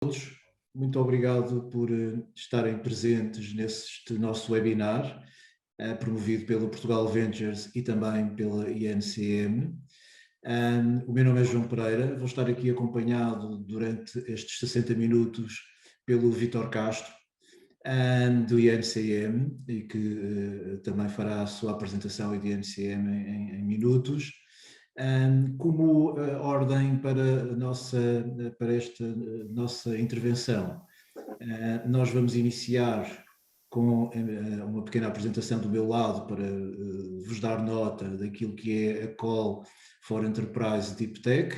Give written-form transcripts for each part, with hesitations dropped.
Todos, muito obrigado por estarem presentes neste nosso webinar, promovido pelo Portugal Ventures e também pela INCM. O meu nome é João Pereira, vou estar aqui acompanhado durante estes 60 minutos pelo Vítor Castro, do INCM, e que também fará a sua apresentação do INCM em minutos. Como ordem para esta nossa intervenção, nós vamos iniciar com uma pequena apresentação do meu lado para vos dar nota daquilo que é a Call for Enterprise Deep Tech,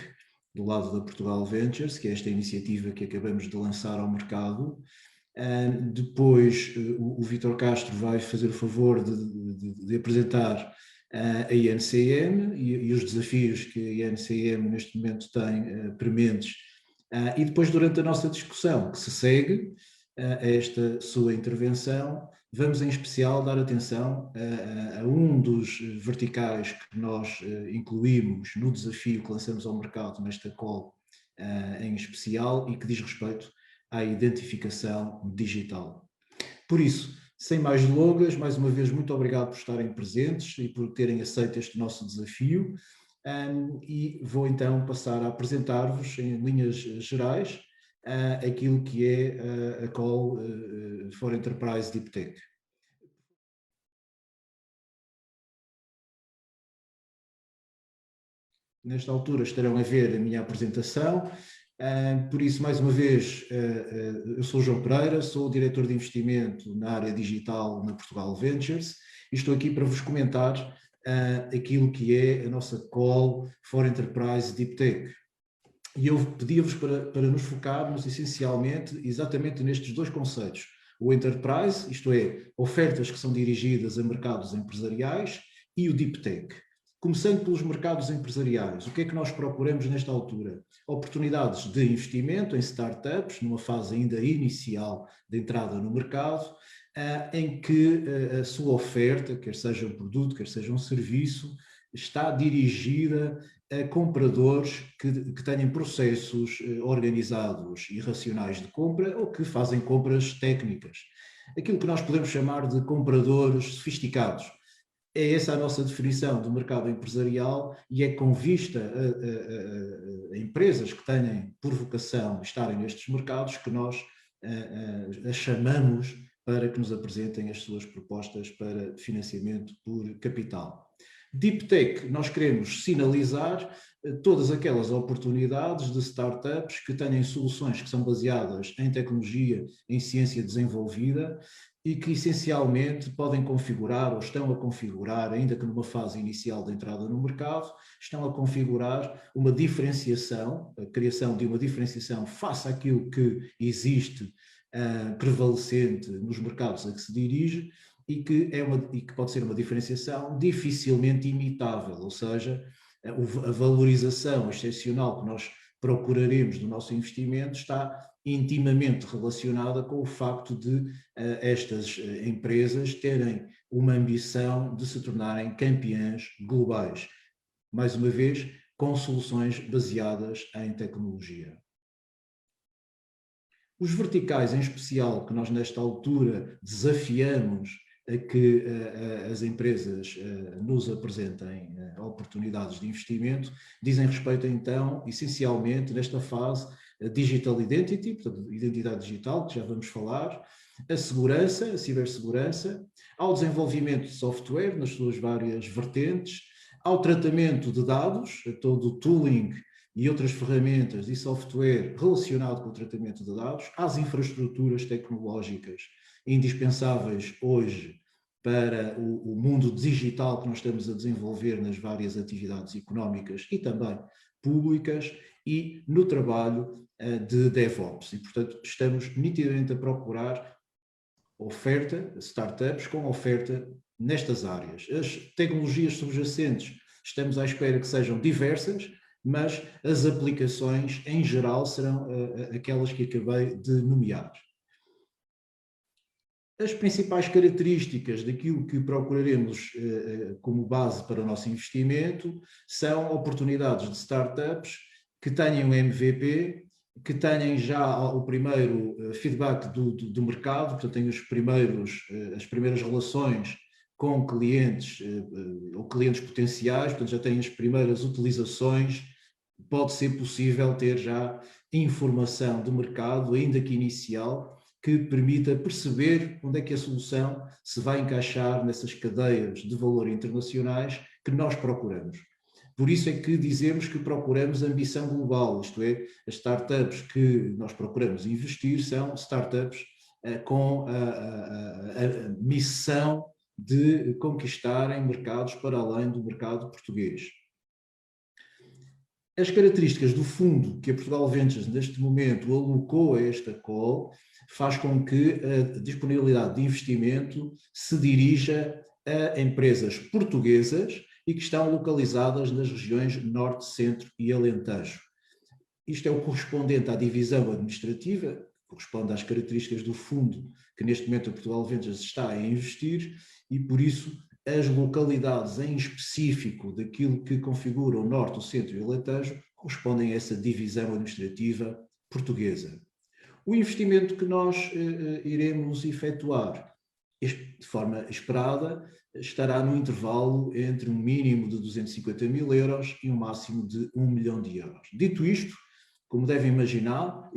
do lado da Portugal Ventures, que é esta iniciativa que acabamos de lançar ao mercado. Depois o Vítor Castro vai fazer o favor de apresentar a INCM e os desafios que a INCM neste momento tem prementes. E depois, durante a nossa discussão, que se segue a esta sua intervenção, vamos em especial dar atenção a um dos verticais que nós incluímos no desafio que lançamos ao mercado nesta call em especial e que diz respeito à identificação digital. Por isso, sem mais delongas, mais uma vez, muito obrigado por estarem presentes e por terem aceito este nosso desafio. E vou então passar a apresentar-vos, em linhas gerais, aquilo que é a Call for Enterprise Deep Tech. Nesta altura estarão a ver a minha apresentação. Por isso, mais uma vez, eu sou João Pereira, sou o diretor de investimento na área digital na Portugal Ventures e estou aqui para vos comentar aquilo que é a nossa Call for Enterprise Deep Tech. E eu pedia-vos para nos focarmos essencialmente exatamente nestes dois conceitos. O Enterprise, isto é, ofertas que são dirigidas a mercados empresariais, e o Deep Tech. Começando pelos mercados empresariais, o que é que nós procuramos nesta altura? Oportunidades de investimento em startups, numa fase ainda inicial de entrada no mercado, em que a sua oferta, quer seja um produto, quer seja um serviço, está dirigida a compradores que tenham processos organizados e racionais de compra ou que fazem compras técnicas. Aquilo que nós podemos chamar de compradores sofisticados. É essa a nossa definição do mercado empresarial e é com vista a empresas que tenham por vocação estarem nestes mercados que nós as chamamos para que nos apresentem as suas propostas para financiamento por capital. Deep Tech, nós queremos sinalizar todas aquelas oportunidades de startups que tenham soluções que são baseadas em tecnologia, em ciência desenvolvida e que essencialmente podem configurar ou estão a configurar, ainda que numa fase inicial de entrada no mercado, estão a configurar uma diferenciação, a criação de uma diferenciação face àquilo que existe prevalecente nos mercados a que se dirige e que pode ser uma diferenciação dificilmente imitável, ou seja, a valorização excepcional que nós procuraremos do nosso investimento está intimamente relacionada com o facto de estas empresas terem uma ambição de se tornarem campeãs globais. Mais uma vez, com soluções baseadas em tecnologia. Os verticais, em especial, que nós nesta altura desafiamos a que as empresas nos apresentem oportunidades de investimento, dizem respeito então, essencialmente, nesta fase, a Digital Identity, portanto, identidade digital, que já vamos falar, a segurança, a cibersegurança, ao desenvolvimento de software nas suas várias vertentes, ao tratamento de dados, a todo o tooling e outras ferramentas e software relacionado com o tratamento de dados, às infraestruturas tecnológicas indispensáveis hoje para o mundo digital que nós estamos a desenvolver nas várias atividades económicas e também públicas e no trabalho de DevOps. E, portanto, estamos nitidamente a procurar oferta, startups com oferta nestas áreas. As tecnologias subjacentes estamos à espera que sejam diversas, mas as aplicações, em geral, serão aquelas que acabei de nomear. As principais características daquilo que procuraremos como base para o nosso investimento são oportunidades de startups que tenham MVP que tenham já o primeiro feedback do mercado, portanto, têm as primeiras relações com clientes ou clientes potenciais, portanto, já têm as primeiras utilizações. Pode ser possível ter já informação de mercado, ainda que inicial, que permita perceber onde é que a solução se vai encaixar nessas cadeias de valor internacionais que nós procuramos. Por isso é que dizemos que procuramos ambição global, isto é, as startups que nós procuramos investir são startups com a missão de conquistarem mercados para além do mercado português. As características do fundo que a Portugal Ventures neste momento alocou a esta call faz com que a disponibilidade de investimento se dirija a empresas portuguesas e que estão localizadas nas regiões Norte, Centro e Alentejo. Isto é o correspondente à divisão administrativa, corresponde às características do fundo que neste momento a Portugal Ventures está a investir e, por isso, as localidades em específico daquilo que configura o Norte, o Centro e o Alentejo correspondem a essa divisão administrativa portuguesa. O investimento que nós iremos efetuar de forma esperada estará no intervalo entre um mínimo de 250 mil euros e um máximo de 1 milhão de euros. Dito isto, como devem imaginar,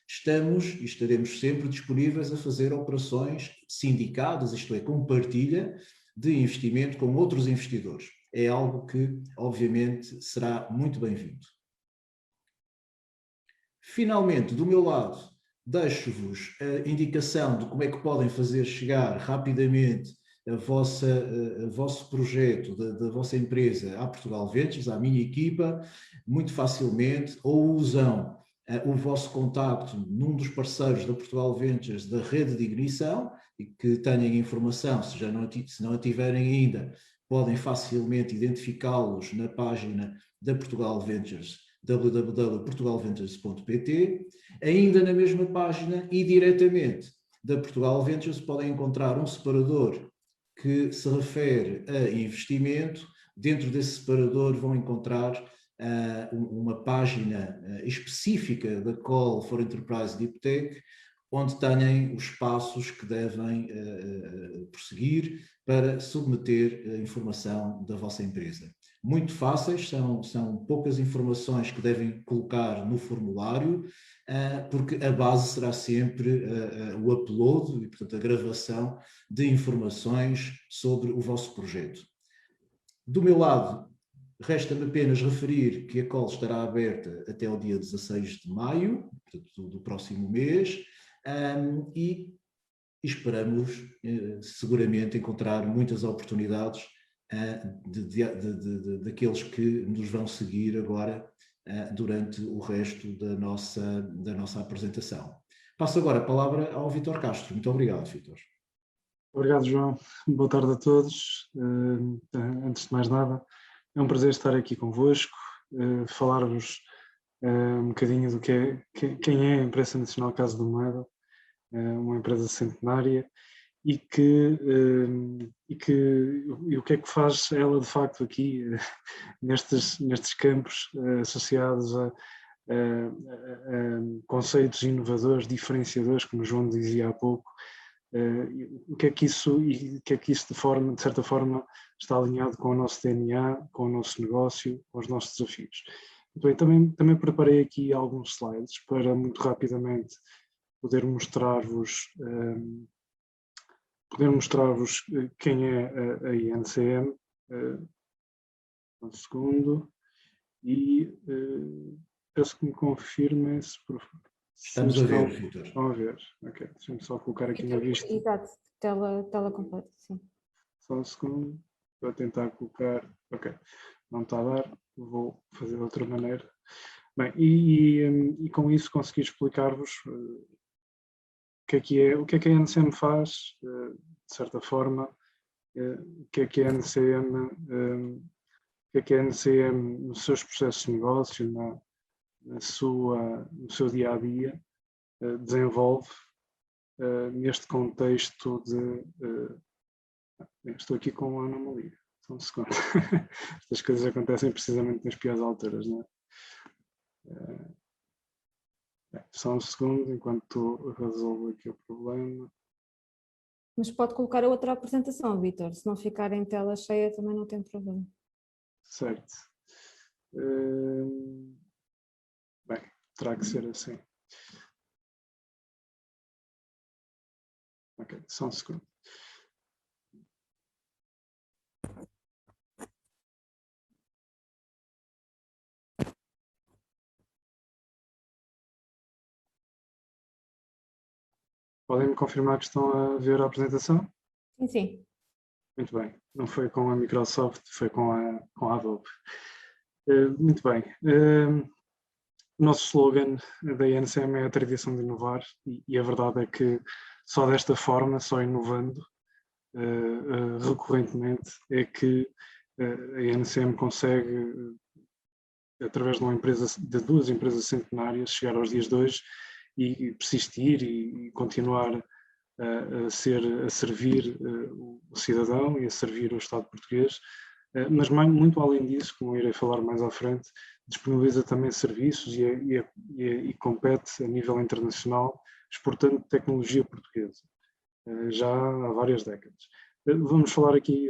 estamos e estaremos sempre disponíveis a fazer operações sindicadas, isto é, com partilha de investimento com outros investidores. É algo que, obviamente, será muito bem-vindo. Finalmente, do meu lado, deixo-vos a indicação de como é que podem fazer chegar rapidamente o vosso projeto da vossa empresa à Portugal Ventures, à minha equipa, muito facilmente, ou usam o vosso contacto num dos parceiros da Portugal Ventures da rede de ignição e que tenham informação, se não a tiverem ainda, podem facilmente identificá-los na página da Portugal Ventures, www.portugalventures.pt. Ainda na mesma página e diretamente da Portugal Ventures podem encontrar um separador que se refere a investimento. Dentro desse separador vão encontrar uma página específica da Call for Enterprise Deep Tech, onde têm os passos que devem prosseguir para submeter a informação da vossa empresa. Muito fáceis, são poucas informações que devem colocar no formulário, porque a base será sempre o upload e, portanto, a gravação de informações sobre o vosso projeto. Do meu lado, resta-me apenas referir que a call estará aberta até ao dia 16 de maio, portanto, do próximo mês, e esperamos seguramente encontrar muitas oportunidades daqueles que nos vão seguir agora durante o resto da nossa apresentação. Passo agora a palavra ao Vítor Castro. Muito obrigado, Vítor. Obrigado, João. Boa tarde a todos. Antes de mais nada, é um prazer estar aqui convosco, falar-vos um bocadinho do quem é a Imprensa Nacional Casa da Moeda, uma empresa centenária, e o que é que faz ela de facto aqui nestes campos associados a conceitos inovadores, diferenciadores, como o João dizia há pouco. O que é que isso de certa forma está alinhado com o nosso DNA, com o nosso negócio, com os nossos desafios. Então, também preparei aqui alguns slides para muito rapidamente poder mostrar-vos quem é a INCM. Um segundo. E peço que me confirmem se estamos a ver, Vítor. Estão a ver. Ok, deixa-me só colocar aqui na vista. Exato, tela completa, sim. Só um segundo, vou tentar colocar. Ok, não está a dar, vou fazer de outra maneira. Bem, e com isso consegui explicar-vos o que é que a NCM faz, de certa forma, o que é a NCM, nos seus processos de negócio, no seu dia-a-dia, desenvolve neste contexto de... estou aqui com uma anomalia, só um segundo. Estas coisas acontecem precisamente nas piores alturas, não é? Bem, só um segundo enquanto resolvo aqui o problema. Mas pode colocar a outra apresentação, Vítor. Se não ficar em tela cheia também não tem problema. Certo. Bem, terá que ser assim. Ok, só um segundo. Podem-me confirmar que estão a ver a apresentação? Sim, sim. Muito bem. Não foi com a Microsoft, foi com a Adobe. Muito bem. O nosso slogan da INCM é a tradição de inovar e a verdade é que só desta forma, só inovando recorrentemente, é que a INCM consegue, através de duas empresas centenárias, chegar aos dias de hoje e persistir e continuar a servir o cidadão e a servir o Estado português, mas muito além disso, como eu irei falar mais à frente, disponibiliza também serviços e compete a nível internacional, exportando tecnologia portuguesa, já há várias décadas. Vamos falar aqui,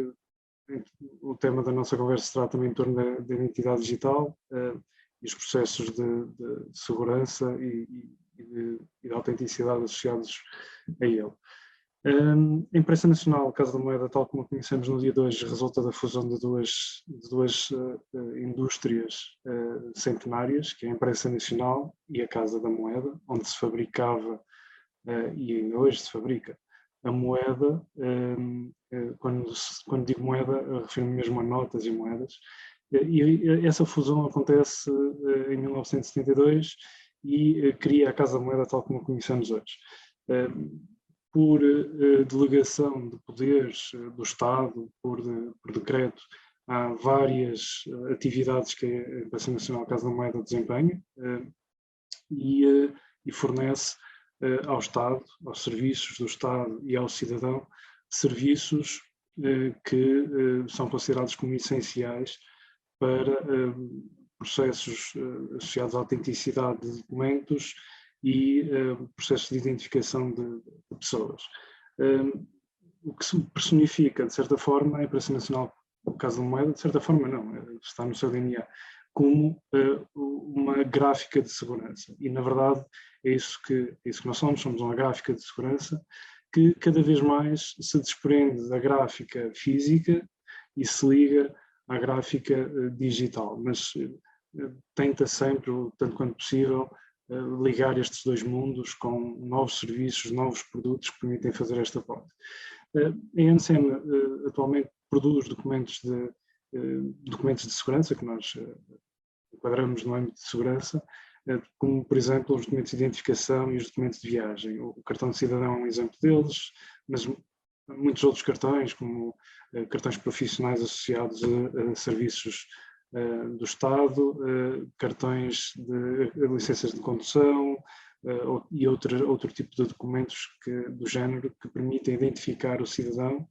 o tema da nossa conversa será também em torno da identidade digital e os processos de segurança e de autenticidade associados a ele. A imprensa nacional, Casa da Moeda, tal como a conhecemos no dia de hoje, resulta da fusão de duas indústrias centenárias, que é a imprensa nacional e a Casa da Moeda, onde se fabricava e ainda hoje se fabrica a moeda. Quando digo moeda, refiro-me mesmo a notas e moedas. E essa fusão acontece em 1972 e cria a Casa da Moeda tal como a conhecemos hoje. Por delegação de poderes do Estado, por decreto, há várias atividades que a Imprensa Nacional Casa da Moeda desempenha e fornece ao Estado, aos serviços do Estado e ao cidadão, serviços que são considerados como essenciais para processos associados à autenticidade de documentos e processos de identificação de pessoas. O que se personifica, de certa forma, a Imprensa Nacional Casa da Moeda, de certa forma não, está no seu DNA, como uma gráfica de segurança. E, na verdade, é isso que nós somos uma gráfica de segurança que cada vez mais se desprende da gráfica física e se liga à gráfica digital, mas tenta sempre, tanto quanto possível, ligar estes dois mundos com novos serviços, novos produtos que permitem fazer esta ponte. A INCM atualmente produz documentos de segurança que nós enquadramos no âmbito de segurança, como, por exemplo, os documentos de identificação e os documentos de viagem. O cartão de cidadão é um exemplo deles, mas muitos outros cartões, como cartões profissionais associados a serviços do Estado, cartões de licenças de condução e outro tipo de documentos do género que permitem identificar o cidadão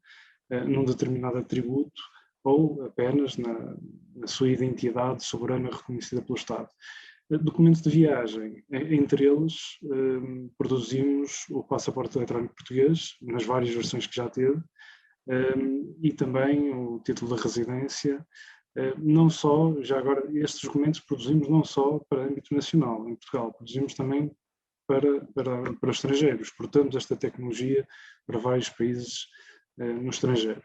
num determinado atributo ou apenas na sua identidade soberana reconhecida pelo Estado. Documentos de viagem, entre eles produzimos o passaporte eletrónico português, nas várias versões que já teve, e também o título de residência. Não só, já agora, estes documentos produzimos não só para âmbito nacional, em Portugal, produzimos também para estrangeiros, exportamos esta tecnologia para vários países no estrangeiro.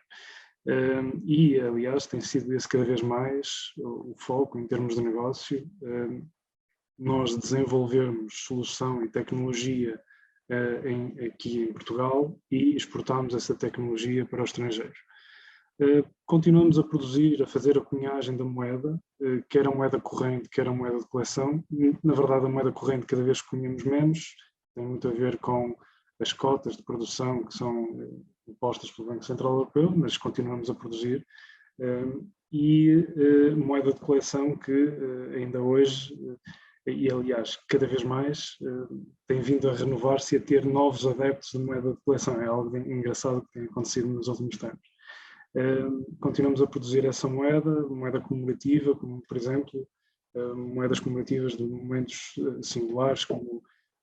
E, aliás, tem sido esse cada vez mais o foco em termos de negócio, nós desenvolvermos solução e tecnologia aqui em Portugal e exportamos essa tecnologia para o estrangeiro. Continuamos a produzir, a fazer a cunhagem da moeda, quer a moeda corrente, quer a moeda de coleção. Na verdade, a moeda corrente cada vez cunhamos menos, tem muito a ver com as cotas de produção que são impostas pelo Banco Central Europeu, mas continuamos a produzir. E moeda de coleção que ainda hoje, e aliás cada vez mais, tem vindo a renovar-se e a ter novos adeptos de moeda de coleção. É algo engraçado que tem acontecido nos últimos tempos. Continuamos a produzir essa moeda comemorativa, como por exemplo moedas comemorativas de momentos singulares, como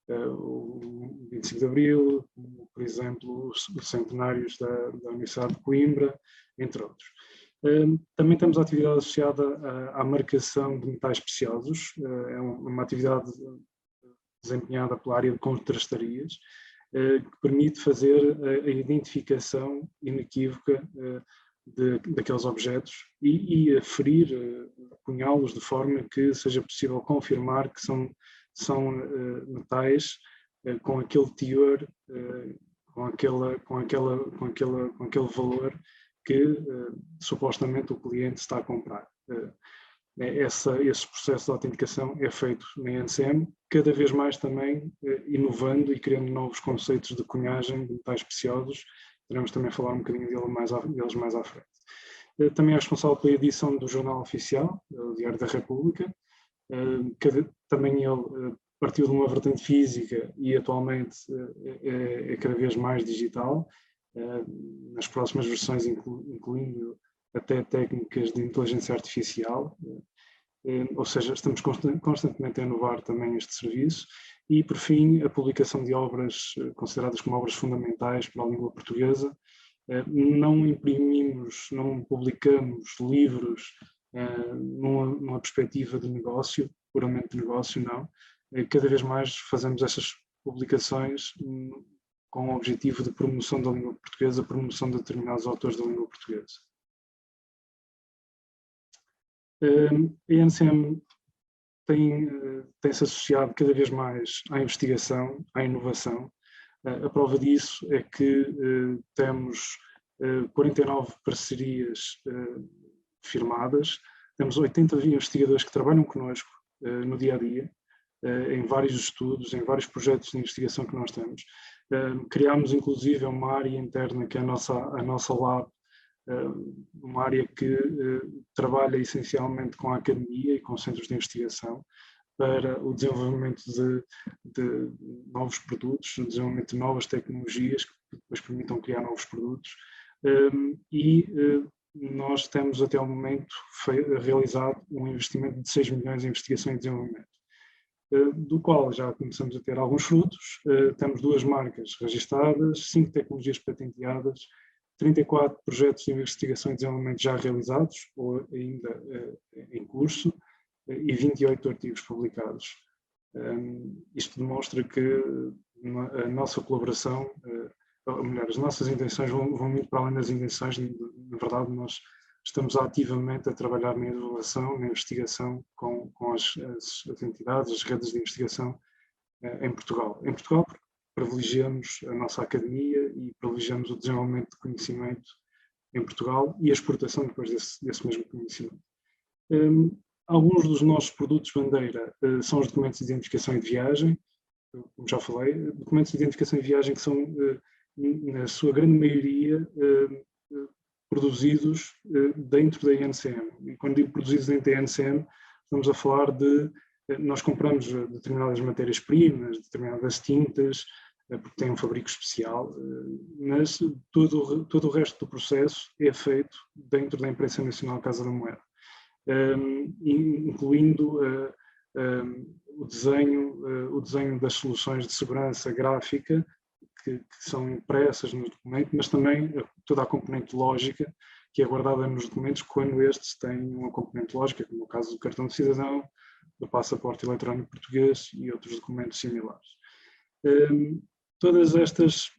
o 25 de Abril, por exemplo, os centenários da Universidade de Coimbra, entre outros. Também temos a atividade associada à marcação de metais preciosos, é uma atividade desempenhada pela área de contrastarias, que permite fazer a identificação inequívoca daqueles objetos e aferir, cunhá-los de forma que seja possível confirmar que são metais com aquele teor, com aquele valor que supostamente o cliente está a comprar. Esse processo de autenticação é feito na NCM, cada vez mais também inovando e criando novos conceitos de cunhagem de metais preciosos. Teremos também a falar um bocadinho deles mais à frente. Também é responsável pela edição do Jornal Oficial, o Diário da República. Também ele partiu de uma vertente física e atualmente é cada vez mais digital, nas próximas versões incluindo até técnicas de inteligência artificial, ou seja, estamos constantemente a inovar também este serviço. E, por fim, a publicação de obras consideradas como obras fundamentais para a língua portuguesa. Não imprimimos, não publicamos livros numa perspectiva de negócio, puramente de negócio, não. Cada vez mais fazemos essas publicações com o objetivo de promoção da língua portuguesa, promoção de determinados autores da língua portuguesa. A NCM tem-se associado cada vez mais à investigação, à inovação. A prova disso é que temos 49 parcerias firmadas, temos 80 investigadores que trabalham connosco no dia-a-dia, em vários estudos, em vários projetos de investigação que nós temos. Criámos inclusive uma área interna que é a nossa lab, uma área que trabalha essencialmente com a academia e com centros de investigação para o desenvolvimento de novos produtos, o desenvolvimento de novas tecnologias que depois permitam criar novos produtos. Nós temos até o momento realizado um investimento de 6 milhões em investigação e desenvolvimento, do qual já começamos a ter alguns frutos. Temos 2 marcas registadas, 5 tecnologias patenteadas, 34 projetos de investigação e desenvolvimento já realizados ou ainda em curso e 28 artigos publicados. Isto demonstra que a nossa colaboração, ou melhor, as nossas intenções vão muito para além das intenções. Na verdade, nós estamos ativamente a trabalhar na inovação, na investigação com as entidades, as redes de investigação em Portugal. Em Portugal, porque privilegiamos a nossa academia e privilegiamos o desenvolvimento de conhecimento em Portugal e a exportação depois desse mesmo conhecimento. Alguns dos nossos produtos bandeira são os documentos de identificação e de viagem, como já falei, documentos de identificação e de viagem que são, na sua grande maioria, produzidos dentro da NCM. E quando digo produzidos dentro da NCM, estamos a falar de, nós compramos determinadas matérias-primas, determinadas tintas, porque tem um fabrico especial, mas todo o resto do processo é feito dentro da Imprensa Nacional Casa da Moeda, incluindo o desenho das soluções de segurança gráfica que são impressas no documento, mas também toda a componente lógica que é guardada nos documentos quando estes têm uma componente lógica, como o caso do cartão de cidadão, do passaporte eletrónico português e outros documentos similares. Todos estes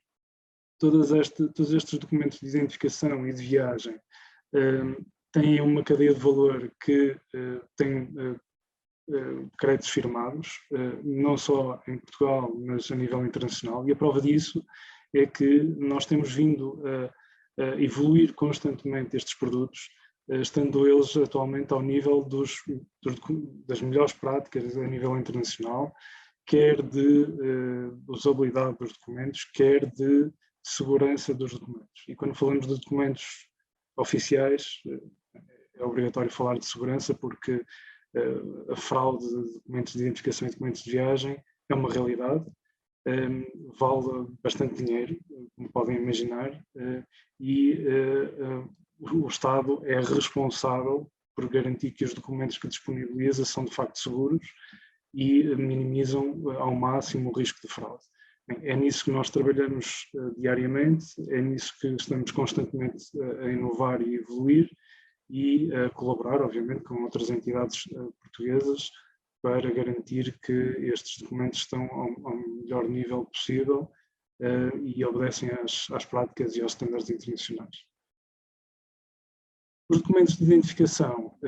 documentos de identificação e de viagem têm uma cadeia de valor que tem créditos firmados, não só em Portugal, mas a nível internacional, e a prova disso é que nós temos vindo a evoluir constantemente estes produtos, estando eles atualmente ao nível das melhores práticas a nível internacional, quer de usabilidade dos documentos, quer de segurança dos documentos. E quando falamos de documentos oficiais, é obrigatório falar de segurança, porque a fraude de documentos de identificação e documentos de viagem é uma realidade, vale bastante dinheiro, como podem imaginar, e o Estado é responsável por garantir que os documentos que disponibiliza são de facto seguros e minimizam ao máximo o risco de fraude. É nisso que nós trabalhamos diariamente, é nisso que estamos constantemente a inovar e evoluir e a colaborar, obviamente, com outras entidades portuguesas para garantir que estes documentos estão ao melhor nível possível e obedecem às práticas e aos estándares internacionais. Os documentos de identificação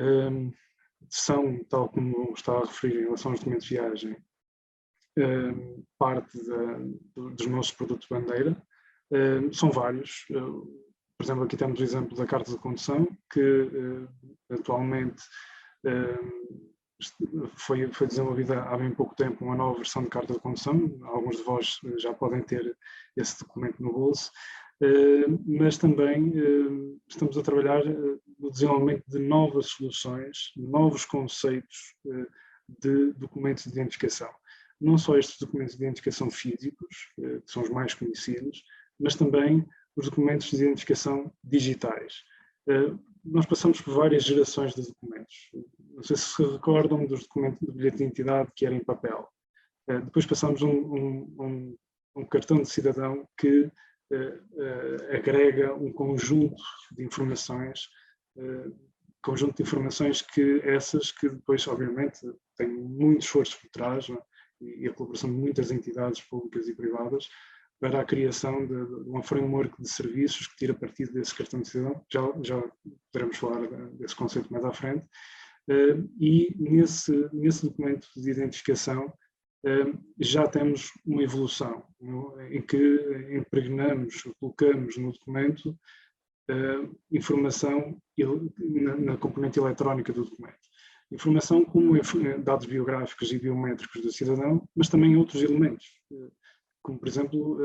são, tal como está a referir em relação aos documentos de viagem, parte dos nossos produtos bandeira. São vários. Por exemplo, aqui temos o exemplo da carta de condução, que atualmente foi desenvolvida há bem pouco tempo uma nova versão de carta de condução. Alguns de vós já podem ter esse documento no bolso. Mas também estamos a trabalhar no desenvolvimento de novas soluções, novos conceitos de documentos de identificação. Não só estes documentos de identificação físicos, que são os mais conhecidos, mas também os documentos de identificação digitais. Nós passamos por várias gerações de documentos. Não sei se recordam dos documentos do bilhete de identidade que era em papel. Depois passamos um cartão de cidadão que agrega um conjunto de informações, que depois, obviamente, têm muito esforço por trás, não é? E a colaboração de muitas entidades públicas e privadas para a criação de um framework de serviços que tira partido desse cartão de cidadão. Já poderemos falar desse conceito mais à frente. E nesse documento de identificação já temos uma evolução, em que impregnamos, colocamos no documento informação na componente eletrónica do documento. Informação como dados biográficos e biométricos do cidadão, mas também outros elementos, como, por exemplo,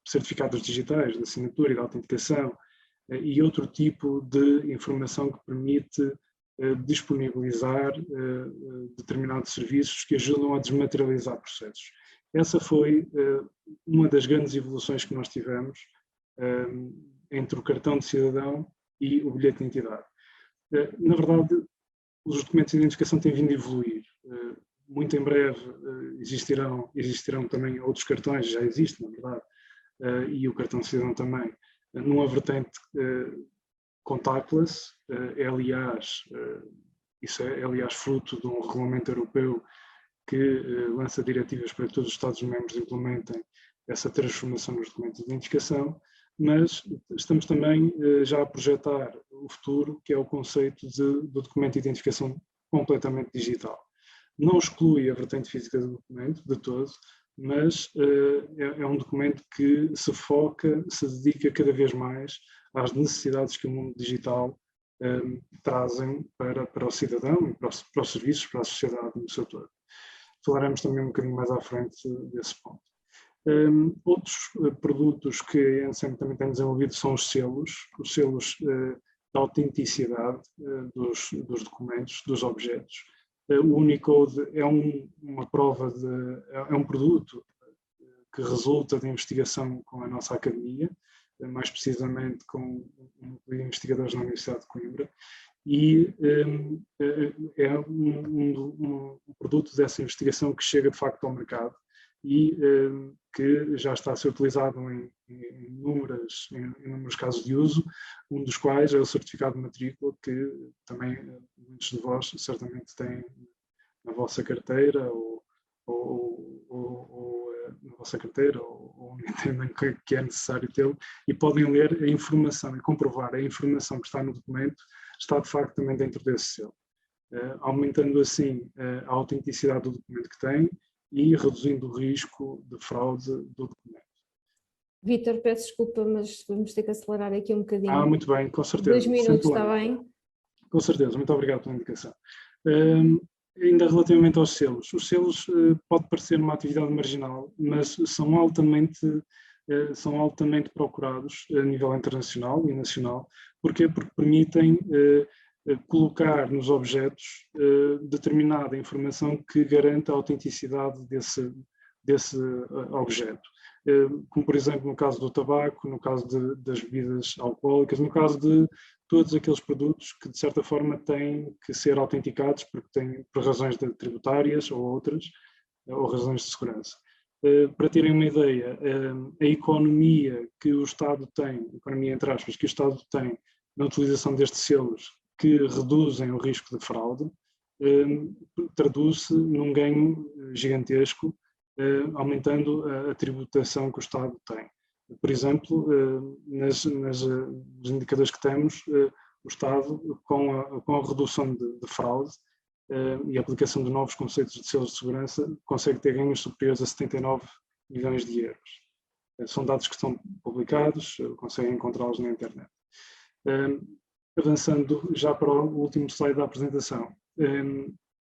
certificados digitais de assinatura e de autenticação e outro tipo de informação que permite disponibilizar determinados serviços que ajudam a desmaterializar processos. Essa foi uma das grandes evoluções que nós tivemos entre o cartão de cidadão e o bilhete de identidade. Na verdade, os documentos de identificação têm vindo a evoluir. Muito em breve existirão também outros cartões, já existem, na verdade, e o cartão de cidadão também, numa vertente contactless, isso é aliás fruto de um regulamento europeu que lança diretivas para que todos os Estados-membros implementem essa transformação nos documentos de identificação, mas estamos também já a projetar o futuro, que é o conceito do documento de identificação completamente digital. Não exclui a vertente física do documento, de todo, mas é um documento que se dedica cada vez mais às necessidades que o mundo digital trazem para o cidadão e para os serviços, para a sociedade no seu todo. Falaremos também um bocadinho mais à frente desse ponto. Outros produtos que a ENSEM também tem desenvolvido são os selos da autenticidade dos documentos, dos objetos. O Unicode é uma prova é um produto que resulta da investigação com a nossa academia, mais precisamente com um grupo de investigadores na Universidade de Coimbra, e é um produto dessa investigação que chega de facto ao mercado e que já está a ser utilizado em inúmeros casos de uso, um dos quais é o certificado de matrícula, que também muitos de vós certamente têm na vossa carteira ou na vossa carteira ou entendem que é necessário tê-lo e podem ler a informação e comprovar a informação que está no documento está de facto também dentro desse selo, aumentando assim a autenticidade do documento que tem e reduzindo o risco de fraude do documento. Vítor, peço desculpa, mas vamos ter que acelerar aqui um bocadinho. Muito bem, com certeza. 2 minutos, está bem? Com certeza, muito obrigado pela indicação. Ainda relativamente aos selos, os selos pode parecer uma atividade marginal, mas são altamente procurados a nível internacional e nacional. Porquê? Porque permitem colocar nos objetos determinada informação que garanta a autenticidade desse objeto. Como, por exemplo, no caso do tabaco, no caso das bebidas alcoólicas, no caso de todos aqueles produtos que, de certa forma, têm que ser autenticados por razões tributárias ou outras, ou razões de segurança. Para terem uma ideia, a economia que o Estado tem, economia entre aspas, que o Estado tem na utilização destes selos que reduzem o risco de fraude, traduz-se num ganho gigantesco, aumentando a tributação que o Estado tem. Por exemplo, nos indicadores que temos, o Estado, com a redução de fraude e a aplicação de novos conceitos de selos de segurança, consegue ter ganhos superiores a 79 milhões de euros. São dados que estão publicados, conseguem encontrá-los na internet. Avançando já para o último slide da apresentação,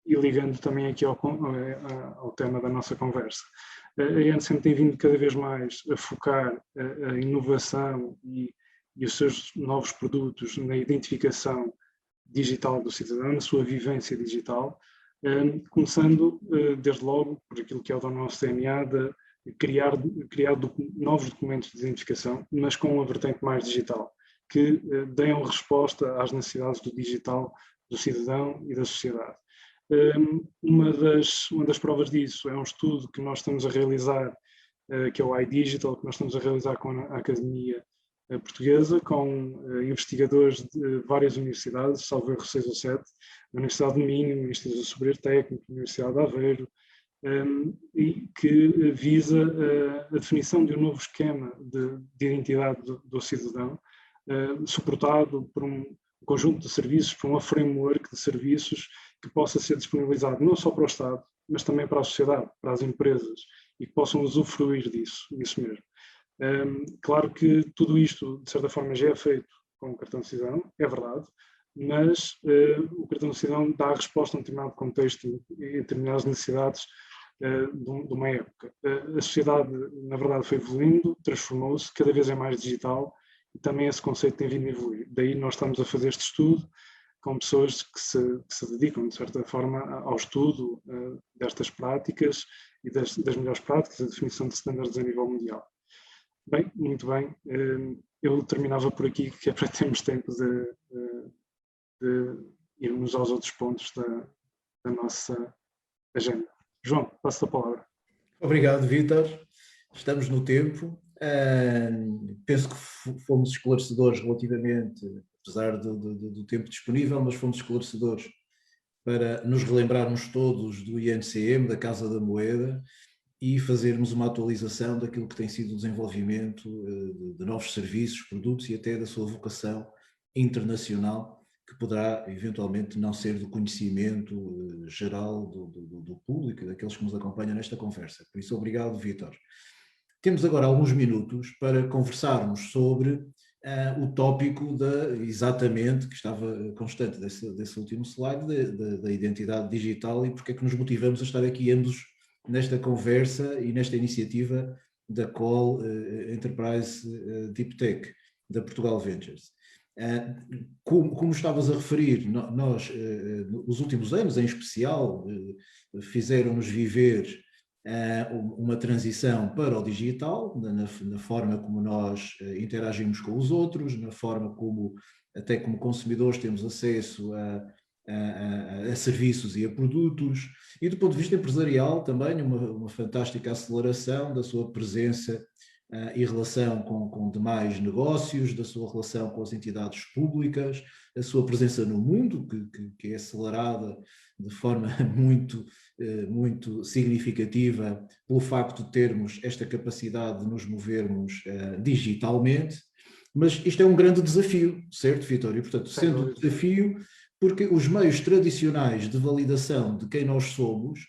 e ligando também aqui ao tema da nossa conversa. A ENSEM tem vindo cada vez mais a focar a inovação e os seus novos produtos na identificação digital do cidadão, na sua vivência digital, começando desde logo por aquilo que é o nosso DNA, de criar novos documentos de identificação, mas com uma vertente mais digital, que deem resposta às necessidades do digital, do cidadão e da sociedade. Uma das provas disso é um estudo que nós estamos a realizar, que é o iDigital, que nós estamos a realizar com a Academia Portuguesa, com investigadores de várias universidades, salvo erro 6 ou 7, a Universidade do Minho, o Instituto Superior Técnico, a Universidade de Aveiro, e que visa a definição de um novo esquema de identidade do cidadão, suportado por um conjunto de serviços, por uma framework de serviços que possa ser disponibilizado não só para o Estado, mas também para a sociedade, para as empresas, e que possam usufruir disso mesmo. Claro que tudo isto, de certa forma, já é feito com o cartão de cidadão, é verdade, mas o cartão de cidadão dá a resposta a um determinado contexto e determinadas necessidades de uma época. A sociedade, na verdade, foi evoluindo, transformou-se, cada vez é mais digital, e também esse conceito tem vindo a evoluir. Daí nós estamos a fazer este estudo com pessoas que se dedicam, de certa forma, ao estudo destas práticas e das melhores práticas, a definição de standards a nível mundial. Bem, muito bem. Eu terminava por aqui, que é para termos tempo de irmos aos outros pontos da nossa agenda. João, passo a palavra. Obrigado, Vítor. Estamos no tempo. Penso que fomos esclarecedores relativamente, apesar do tempo disponível, mas fomos esclarecedores para nos relembrarmos todos do INCM, da Casa da Moeda, e fazermos uma atualização daquilo que tem sido o desenvolvimento de novos serviços, produtos e até da sua vocação internacional, que poderá eventualmente não ser do conhecimento geral do público e daqueles que nos acompanham nesta conversa. Por isso, obrigado, Vítor. Temos agora alguns minutos para conversarmos sobre o tópico exatamente, que estava constante desse último slide, da identidade digital e porque é que nos motivamos a estar aqui ambos nesta conversa e nesta iniciativa da Call Enterprise Deep Tech, da Portugal Ventures. Como estavas a referir, nós, nos últimos anos em especial, fizeram-nos viver uma transição para o digital, na forma como nós interagimos com os outros, na forma como, até como consumidores, temos acesso a serviços e a produtos, e do ponto de vista empresarial também uma fantástica aceleração da sua presença e relação com demais negócios, da sua relação com as entidades públicas, a sua presença no mundo, que é acelerada de forma muito significativa pelo facto de termos esta capacidade de nos movermos digitalmente, mas isto é um grande desafio, certo, Vítor? E, portanto, sendo um desafio, porque os meios tradicionais de validação de quem nós somos,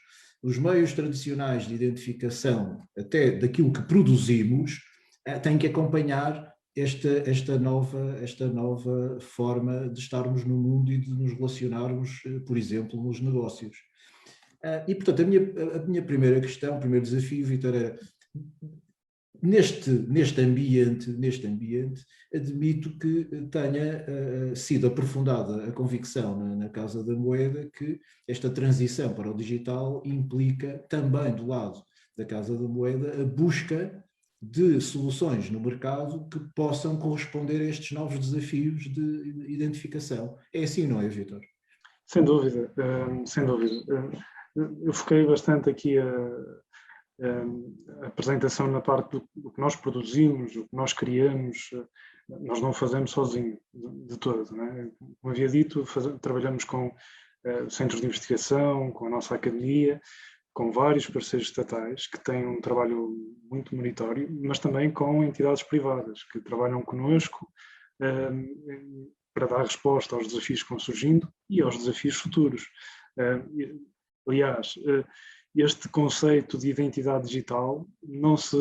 os meios tradicionais de identificação até daquilo que produzimos, têm que acompanhar esta nova forma de estarmos no mundo e de nos relacionarmos, por exemplo, nos negócios. E, portanto, a minha primeira questão, o primeiro desafio, Vítor, era neste ambiente, admito que tenha sido aprofundada a convicção na Casa da Moeda que esta transição para o digital implica também, do lado da Casa da Moeda a busca de soluções no mercado que possam corresponder a estes novos desafios de identificação. É assim, não é, Vítor? Sem dúvida, sem dúvida. Eu foquei bastante aqui a apresentação na parte do que nós produzimos, do que nós criamos. Nós não fazemos sozinho, de todo. Não é? Como havia dito, trabalhamos com centros de investigação, com a nossa academia, com vários parceiros estatais que têm um trabalho muito meritório, mas também com entidades privadas que trabalham connosco para dar resposta aos desafios que vão surgindo e aos desafios futuros. Aliás, este conceito de identidade digital não se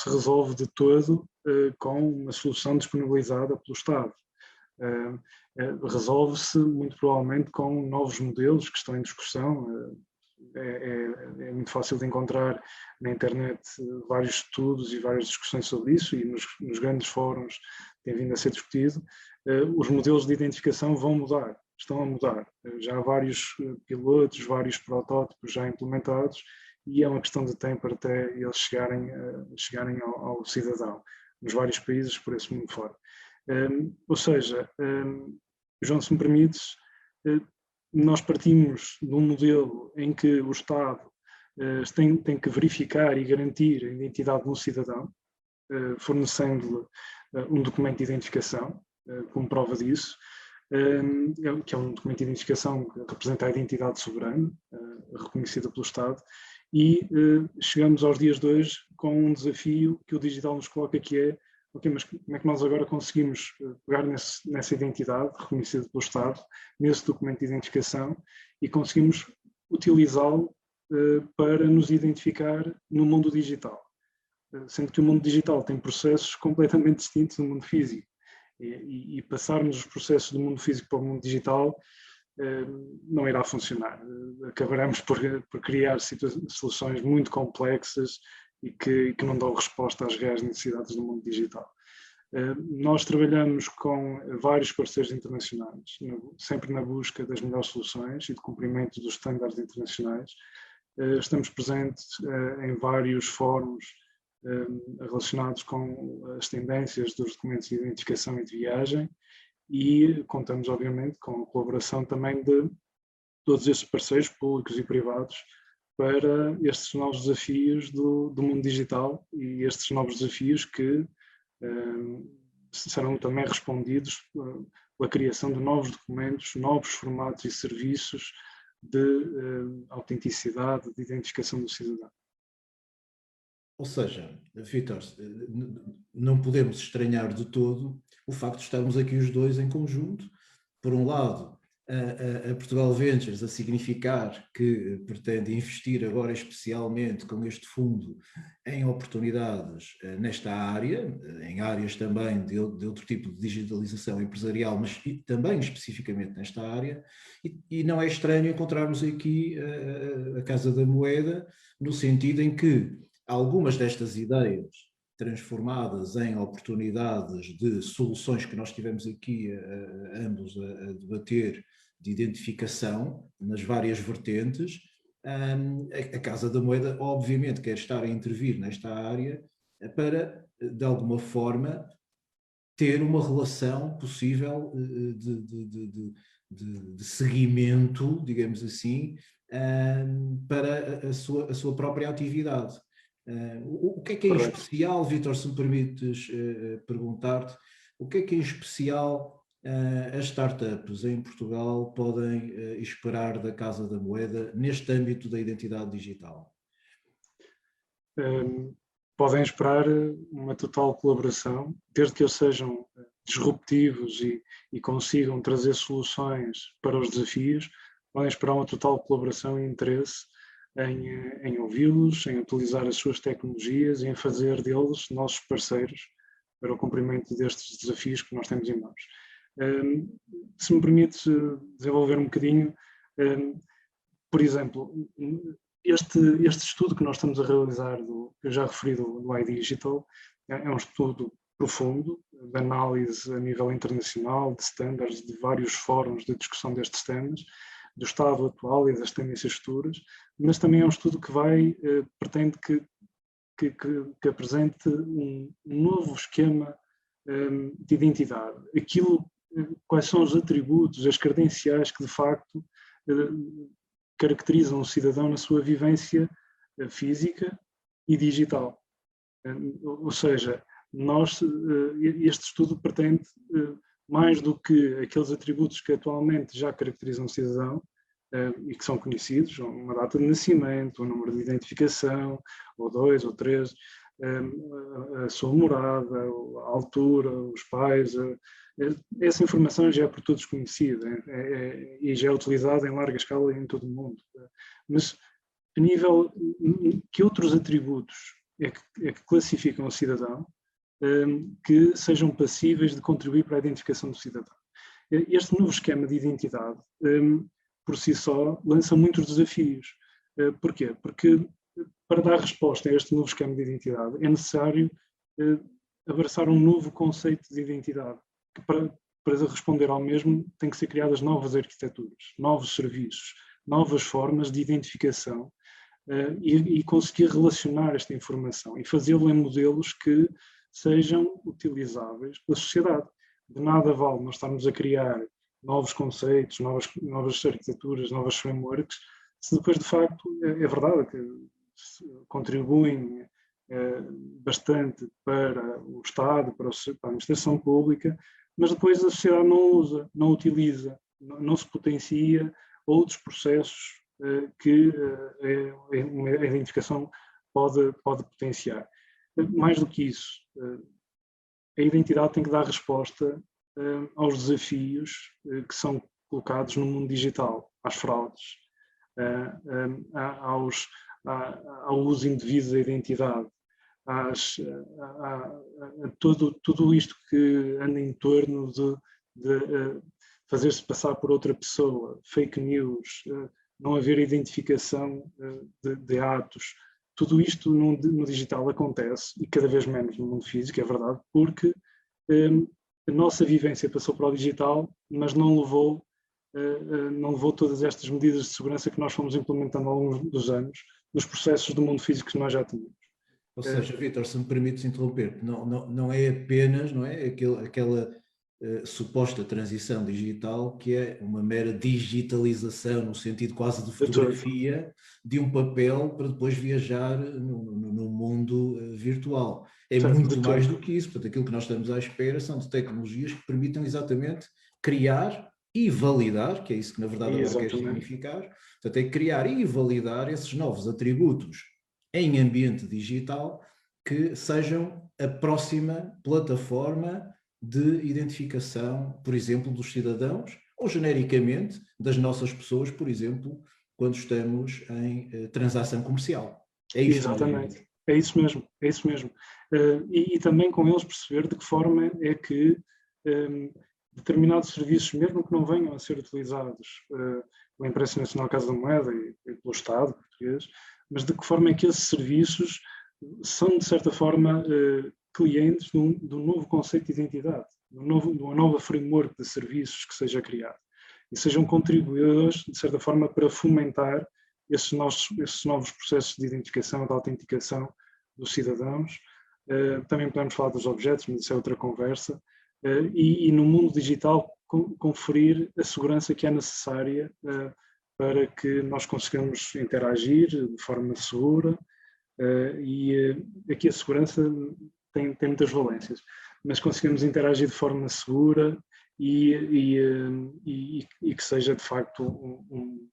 resolve de todo com uma solução disponibilizada pelo Estado. Resolve-se muito provavelmente com novos modelos que estão em discussão. É muito fácil de encontrar na internet vários estudos e várias discussões sobre isso, e nos grandes fóruns tem vindo a ser discutido. Os modelos de identificação vão mudar, estão a mudar. Já há vários pilotos, vários protótipos já implementados, e é uma questão de tempo até eles chegarem ao cidadão, nos vários países por esse mundo fora. Ou seja, João, se me permites, nós partimos de um modelo em que o Estado tem que verificar e garantir a identidade de um cidadão, fornecendo-lhe um documento de identificação, como prova disso, que é um documento de identificação que representa a identidade soberana, reconhecida pelo Estado, e chegamos aos dias de hoje com um desafio que o digital nos coloca, que é: ok, mas como é que nós agora conseguimos pegar nessa identidade reconhecida pelo Estado, nesse documento de identificação, e conseguimos utilizá-lo para nos identificar no mundo digital? Sendo que o mundo digital tem processos completamente distintos do mundo físico. E passarmos os processos do mundo físico para o mundo digital não irá funcionar. Acabaremos por criar soluções muito complexas e que não dão resposta às reais necessidades do mundo digital. Nós trabalhamos com vários parceiros internacionais, sempre na busca das melhores soluções e de cumprimento dos estándares internacionais. Estamos presentes em vários fóruns relacionados com as tendências dos documentos de identificação e de viagem, e contamos, obviamente, com a colaboração também de todos estes parceiros públicos e privados para estes novos desafios do mundo digital, e estes novos desafios que serão também respondidos pela criação de novos documentos, novos formatos e serviços de autenticidade, de identificação do cidadão. Ou seja, Vítor, não podemos estranhar de todo o facto de estarmos aqui os dois em conjunto. Por um lado, a Portugal Ventures a significar que pretende investir agora especialmente com este fundo em oportunidades nesta área, em áreas também de outro tipo de digitalização empresarial, mas também especificamente nesta área, e não é estranho encontrarmos aqui a Casa da Moeda, no sentido em que algumas destas ideias transformadas em oportunidades de soluções que nós tivemos aqui ambos a debater, de identificação nas várias vertentes, a Casa da Moeda obviamente quer estar a intervir nesta área para, de alguma forma, ter uma relação possível de seguimento, digamos assim, para a sua própria atividade. O que é em especial, Vítor, se me permites perguntar-te, o que é em especial as startups em Portugal podem esperar da Casa da Moeda neste âmbito da identidade digital? Podem esperar uma total colaboração, desde que eles sejam disruptivos e consigam trazer soluções para os desafios. Podem esperar uma total colaboração e interesse em ouvi-los, em utilizar as suas tecnologias e em fazer deles nossos parceiros para o cumprimento destes desafios que nós temos em mãos. Se me permite desenvolver um bocadinho, por exemplo, este estudo que nós estamos a realizar, que eu já referi do iDigital, é um estudo profundo, de análise a nível internacional, de standards, de vários fóruns de discussão destes temas, do estado atual e das tendências futuras, mas também é um estudo que pretende que apresente um novo esquema de identidade. Quais são os atributos, as credenciais que de facto caracterizam o cidadão na sua vivência física e digital. Ou seja, este estudo pretende, mais do que aqueles atributos que atualmente já caracterizam o cidadão e que são conhecidos, uma data de nascimento, o número de identificação, ou 2 ou 3, a sua morada, a altura, os pais, essa informação já é por todos conhecida e já é utilizada em larga escala em todo o mundo. Mas a nível, que outros atributos é que classificam o cidadão que sejam passíveis de contribuir para a identificação do cidadão? Este novo esquema de identidade, por si só, lança muitos desafios. Porquê? Porque para dar resposta a este novo esquema de identidade é necessário abraçar um novo conceito de identidade, que para responder ao mesmo tem que ser criadas novas arquiteturas, novos serviços, novas formas de identificação e conseguir relacionar esta informação e fazê-lo em modelos que sejam utilizáveis pela sociedade. De nada vale nós estarmos a criar novos conceitos, novas arquiteturas, novas frameworks, se depois de facto é verdade que contribuem bastante para o Estado, para a administração pública, mas depois a sociedade não usa, não utiliza, não se potencia outros processos que a identificação pode potenciar. Mais do que isso, a identidade tem que dar resposta aos desafios que são colocados no mundo digital, às fraudes, ao uso indevido da identidade, a tudo isto que anda em torno de fazer-se passar por outra pessoa, fake news, não haver identificação de atos. Tudo isto no digital acontece, e cada vez menos no mundo físico, é verdade, porque a nossa vivência passou para o digital, mas não levou todas estas medidas de segurança que nós fomos implementando ao longo dos anos, nos processos do mundo físico que nós já tínhamos. Ou seja, Vítor, se me permites interromper, não é apenas aquela suposta transição digital que é uma mera digitalização, no sentido quase de fotografia, de um papel para depois viajar no mundo virtual. É muito mais do que isso. Portanto, aquilo que nós estamos à espera são de tecnologias que permitam exatamente criar e validar, que é isso que na verdade agora quer significar, portanto é criar e validar esses novos atributos em ambiente digital que sejam a próxima plataforma de identificação, por exemplo, dos cidadãos, ou genericamente das nossas pessoas, por exemplo, quando estamos em transação comercial. É isto. Exatamente, é isso mesmo, é isso mesmo. E também com eles perceber de que forma é que determinados serviços, mesmo que não venham a ser utilizados pela Imprensa Nacional Casa da Moeda e pelo Estado português, mas de que forma é que esses serviços são, de certa forma, clientes do novo conceito de identidade, de uma nova framework de serviços que seja criado, e sejam contribuidores, de certa forma, para fomentar esses novos processos de identificação e de autenticação dos cidadãos. Também podemos falar dos objetos, mas isso é outra conversa, e no mundo digital conferir a segurança que é necessária para que nós consigamos interagir de forma segura, e aqui a segurança tem muitas valências, mas conseguimos interagir de forma segura e que seja de facto um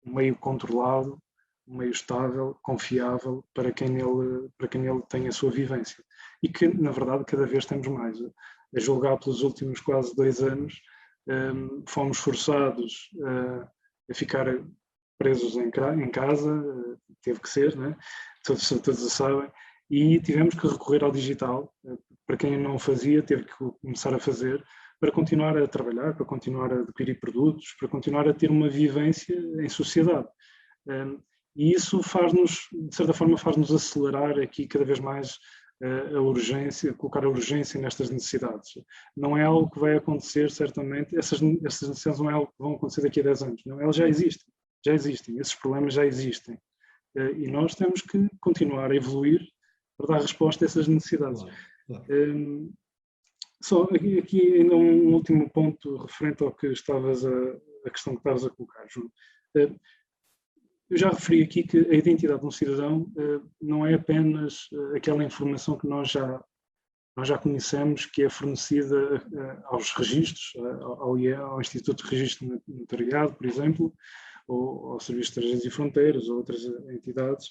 meio controlado, um meio estável, confiável para quem nele tem a sua vivência. E que, na verdade, cada vez temos mais. A julgar pelos últimos quase 2 anos, fomos forçados a ficar presos em casa, teve que ser, né? Todos o sabem, e tivemos que recorrer ao digital. Para quem não fazia, teve que começar a fazer, para continuar a trabalhar, para continuar a adquirir produtos, para continuar a ter uma vivência em sociedade. E isso faz-nos, de certa forma, faz-nos acelerar aqui cada vez mais a urgência, colocar a urgência nestas necessidades. Não é algo que vai acontecer, certamente, essas necessidades não é algo que vão acontecer daqui a 10 anos, não, elas já existem, esses problemas já existem. E nós temos que continuar a evoluir para dar resposta a essas necessidades. Claro. Só aqui ainda um último ponto referente ao que a questão que estavas a colocar, João. Eu já referi aqui que a identidade de um cidadão não é apenas aquela informação que nós já conhecemos, que é fornecida aos registros, ao Instituto de Registro Notariado, por exemplo, ou ao Serviço de Estrangeiros e Fronteiras, ou outras entidades,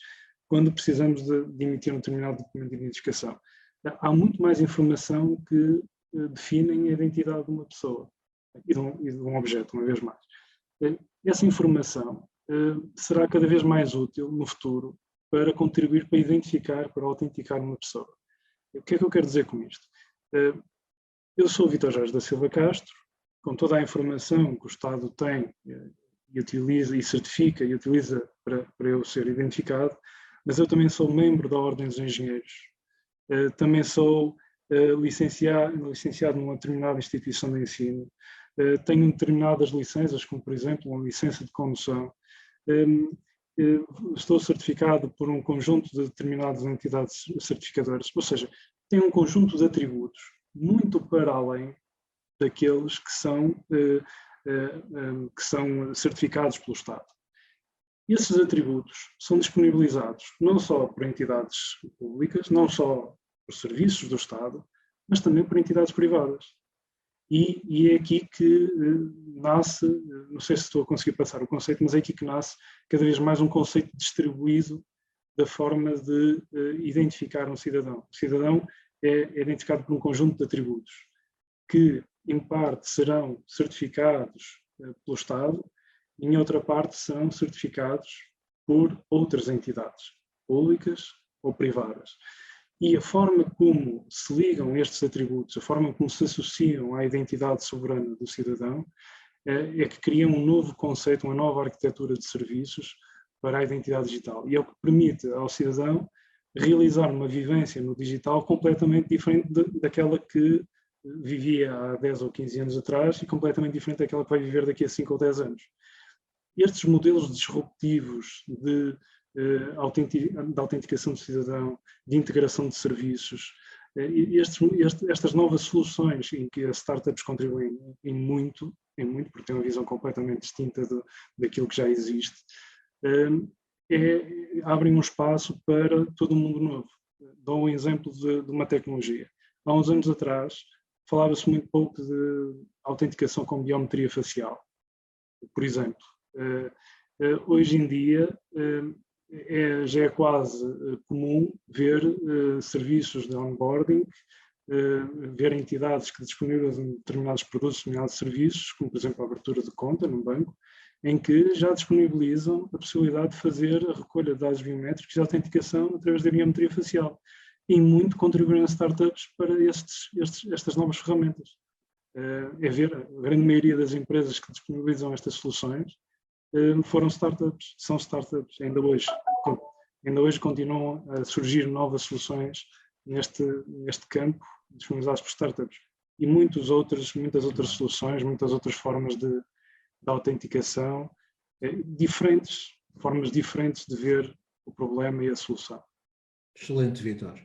quando precisamos de emitir um determinado documento de identificação. Há muito mais informação que definem a identidade de uma pessoa e de um objeto, uma vez mais. Essa informação será cada vez mais útil no futuro para contribuir para identificar, para autenticar uma pessoa. O que é que eu quero dizer com isto? Eu sou o Vítor Jorge da Silva Castro, com toda a informação que o Estado tem e utiliza e certifica e utiliza para eu ser identificado, mas eu também sou membro da Ordem dos Engenheiros, também sou licenciado numa determinada instituição de ensino, tenho determinadas licenças, como por exemplo uma licença de condução, estou certificado por um conjunto de determinadas entidades certificadoras, ou seja, tenho um conjunto de atributos muito para além daqueles que são certificados pelo Estado. Esses atributos são disponibilizados não só por entidades públicas, não só por serviços do Estado, mas também por entidades privadas. E é aqui que nasce, não sei se estou a conseguir passar o conceito, mas é aqui que nasce cada vez mais um conceito distribuído da forma de identificar um cidadão. O cidadão é identificado por um conjunto de atributos que, em parte, serão certificados pelo Estado, e em outra parte serão certificados por outras entidades, públicas ou privadas. E a forma como se ligam estes atributos, a forma como se associam à identidade soberana do cidadão, é que cria um novo conceito, uma nova arquitetura de serviços para a identidade digital. E é o que permite ao cidadão realizar uma vivência no digital completamente diferente daquela que vivia há 10 ou 15 anos atrás e completamente diferente daquela que vai viver daqui a 5 ou 10 anos. Estes modelos disruptivos de autenticação do cidadão, de integração de serviços, estas novas soluções em que as startups contribuem em muito, porque têm uma visão completamente distinta daquilo que já existe, abrem um espaço para todo um mundo novo. Dou um exemplo de uma tecnologia. Há uns anos atrás, falava-se muito pouco de autenticação com biometria facial, por exemplo. Hoje em dia já é quase comum ver serviços de onboarding, ver entidades que disponibilizam determinados produtos, determinados serviços, como por exemplo a abertura de conta num banco, em que já disponibilizam a possibilidade de fazer a recolha de dados biométricos e a autenticação através da biometria facial. E muito contribuíram as startups para estas novas ferramentas. Ver, a grande maioria das empresas que disponibilizam estas soluções foram startups, são startups, ainda hoje continuam a surgir novas soluções neste campo, disponibilizadas por startups. E muitas outras soluções, muitas outras formas de autenticação, formas diferentes de ver o problema e a solução. Excelente, Vítor.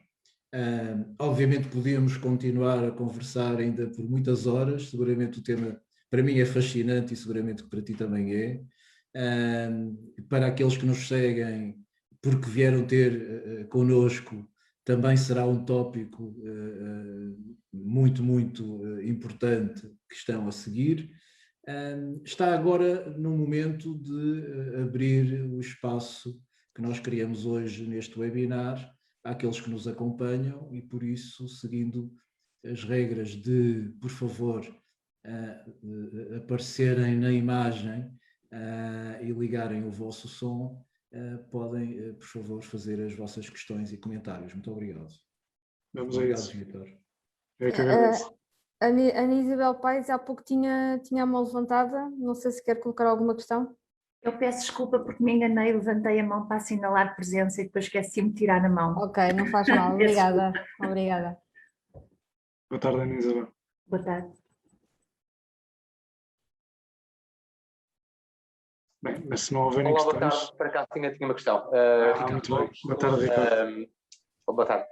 Obviamente podíamos continuar a conversar ainda por muitas horas, seguramente o tema para mim é fascinante e seguramente que para ti também é. Para aqueles que nos seguem, porque vieram ter connosco, também será um tópico muito, muito importante que estão a seguir. Está agora no momento de abrir o espaço que nós criamos hoje neste webinar àqueles que nos acompanham e, por isso, seguindo as regras de, por favor, aparecerem na imagem e ligarem o vosso som, podem, por favor, fazer as vossas questões e comentários. Muito obrigado. Vamos a isso. Obrigado, Vítor. É que agradeço. A Ana Isabel Paes há pouco tinha a mão levantada, não sei se quer colocar alguma questão. Eu peço desculpa porque me enganei, levantei a mão para assinalar presença e depois esqueci-me de tirar a mão. Ok, não faz mal. Obrigada. Obrigada. Boa tarde, Ana Isabel. Boa tarde. Bem, mas se não houverem Olá, boa questões... tarde. Para cá tinha uma questão. Ricardo muito bem. Gomes, Boa tarde, Ricardo. boa tarde.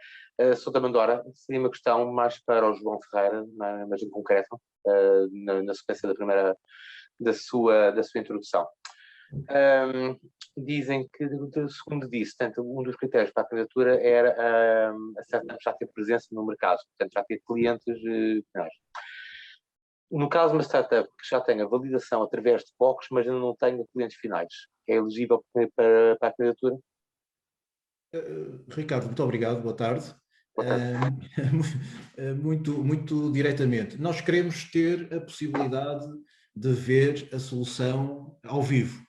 Sou da Mandora. Seria uma questão mais para o João Ferreira, mas em concreto, na sequência da sua introdução. Dizem que, segundo disse, portanto, um dos critérios para a candidatura era a startup já ter presença no mercado, portanto, já ter clientes finais. No caso de uma startup que já tenha validação através de POCs, mas ainda não tenha clientes finais, é elegível para a candidatura? Ricardo, muito obrigado, boa tarde. Boa tarde. Muito diretamente, nós queremos ter a possibilidade de ver a solução ao vivo.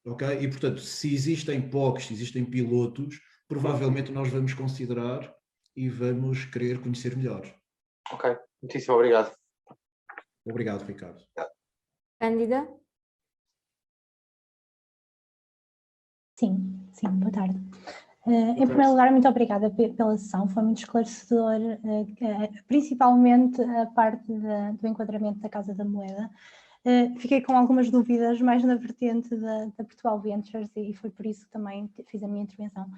Ok. E, portanto, se existem POCs, se existem pilotos, provavelmente nós vamos considerar e vamos querer conhecer melhor. Ok, muitíssimo obrigado. Obrigado, Ricardo. Cândida? Sim, boa tarde. Em primeiro lugar, muito obrigada pela sessão, foi muito esclarecedor, principalmente a parte do enquadramento da Casa da Moeda. Fiquei com algumas dúvidas mais na vertente da Portugal Ventures e foi por isso que também fiz a minha intervenção,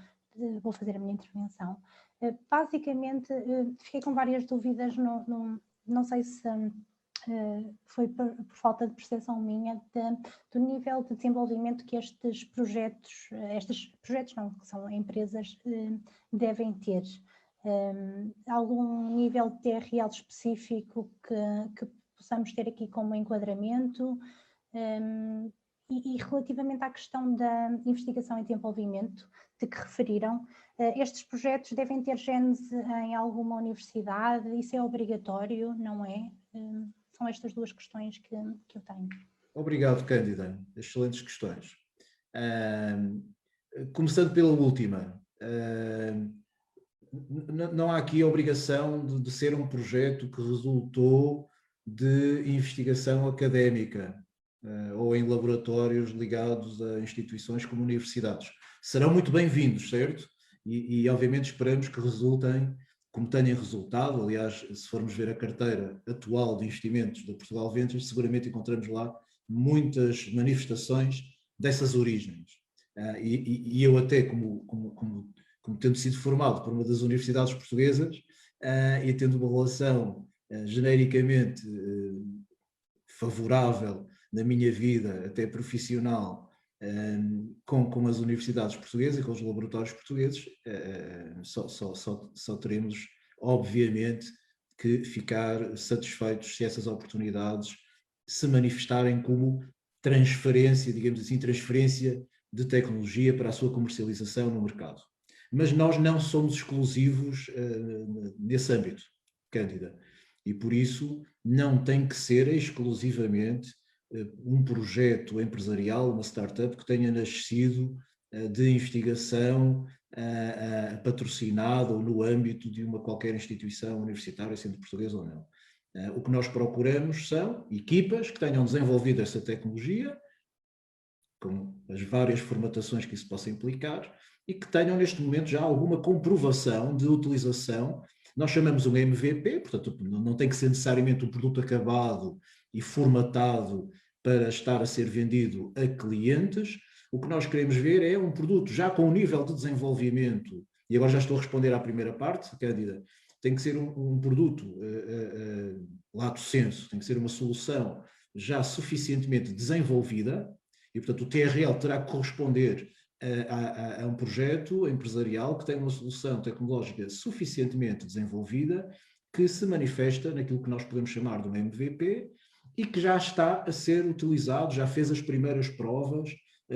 vou fazer a minha intervenção. Basicamente, fiquei com várias dúvidas, não sei se foi por falta de percepção minha do nível de desenvolvimento que estes projetos não, que são empresas, devem ter. Algum nível de TRL específico que possamos ter aqui como enquadramento, e relativamente à questão da investigação e desenvolvimento de que referiram, estes projetos devem ter gênese em alguma universidade, isso é obrigatório, não é? São estas duas questões que eu tenho. Obrigado, Cândida. Excelentes questões. Começando pela última, não há aqui a obrigação de ser um projeto que resultou de investigação académica ou em laboratórios ligados a instituições como universidades. Serão muito bem-vindos, certo? E obviamente esperamos que resultem como tenham resultado. Aliás, se formos ver a carteira atual de investimentos da Portugal Ventures, seguramente encontramos lá muitas manifestações dessas origens. E eu até, como tendo sido formado por uma das universidades portuguesas e tendo uma relação genericamente favorável na minha vida, até profissional, com as universidades portuguesas e com os laboratórios portugueses, só teremos, obviamente, que ficar satisfeitos se essas oportunidades se manifestarem como transferência, digamos assim, transferência de tecnologia para a sua comercialização no mercado. Mas nós não somos exclusivos nesse âmbito, Cândida, e por isso não tem que ser exclusivamente um projeto empresarial, uma startup que tenha nascido de investigação patrocinada ou no âmbito de uma qualquer instituição universitária, sendo portuguesa ou não. O que nós procuramos são equipas que tenham desenvolvido essa tecnologia, com as várias formatações que isso possa implicar, e que tenham neste momento já alguma comprovação de utilização. Nós chamamos um MVP, portanto não tem que ser necessariamente um produto acabado e formatado para estar a ser vendido a clientes. O que nós queremos ver é um produto já com um nível de desenvolvimento, e agora já estou a responder à primeira parte, Cândida, tem que ser um produto lato sensu, tem que ser uma solução já suficientemente desenvolvida, e portanto o TRL terá que corresponder a um projeto empresarial que tem uma solução tecnológica suficientemente desenvolvida, que se manifesta naquilo que nós podemos chamar de um MVP e que já está a ser utilizado, já fez as primeiras provas,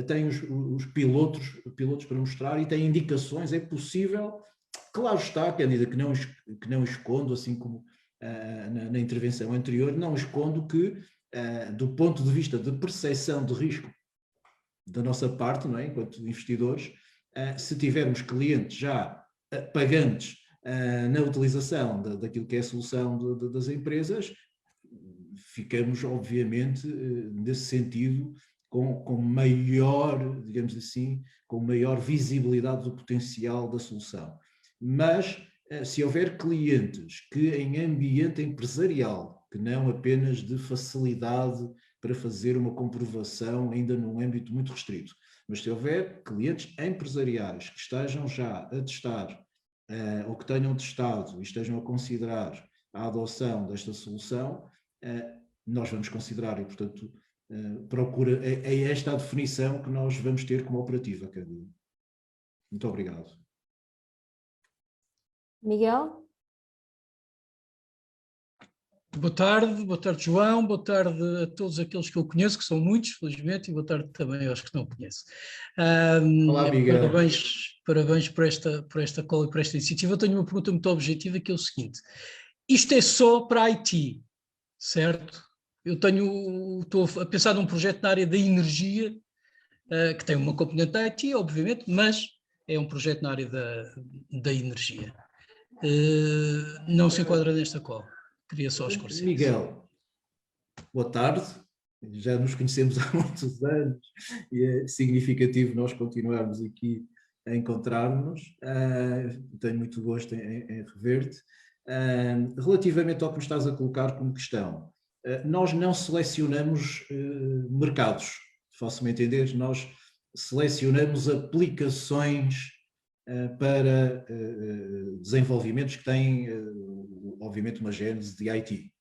tem os pilotos para mostrar e tem indicações, é possível, claro está, Cândida, que não escondo, assim como na intervenção anterior, não escondo que, do ponto de vista de percepção de risco da nossa parte, não é? Enquanto investidores, se tivermos clientes já pagantes na utilização daquilo que é a solução das empresas, ficamos, obviamente, nesse sentido, com maior, digamos assim, com maior visibilidade do potencial da solução. Mas, se houver clientes que em ambiente empresarial, que não apenas de facilidade para fazer uma comprovação ainda num âmbito muito restrito, mas se houver clientes empresariais que estejam já a testar ou que tenham testado e estejam a considerar a adoção desta solução, nós vamos considerar e, portanto, é esta a definição que nós vamos ter como operativa, Cândido. Muito obrigado. Miguel? Boa tarde João, boa tarde a todos aqueles que eu conheço, que são muitos, felizmente, e boa tarde também aos que não conheço. Olá, Miguel. Parabéns por esta call e por esta iniciativa. Eu tenho uma pergunta muito objetiva, que é o seguinte: isto é só para IT, certo? Estou a pensar num projeto na área da energia, que tem uma componente da IT, obviamente, mas é um projeto na área da energia. Não se enquadra nesta call. Queria só esclarecer. Miguel, boa tarde. Já nos conhecemos há muitos anos e é significativo nós continuarmos aqui a encontrar-nos. Tenho muito gosto em rever-te. Relativamente ao que me estás a colocar como questão, nós não selecionamos mercados, faço-me entender, nós selecionamos aplicações para desenvolvimentos que têm, obviamente, uma gênese de IT.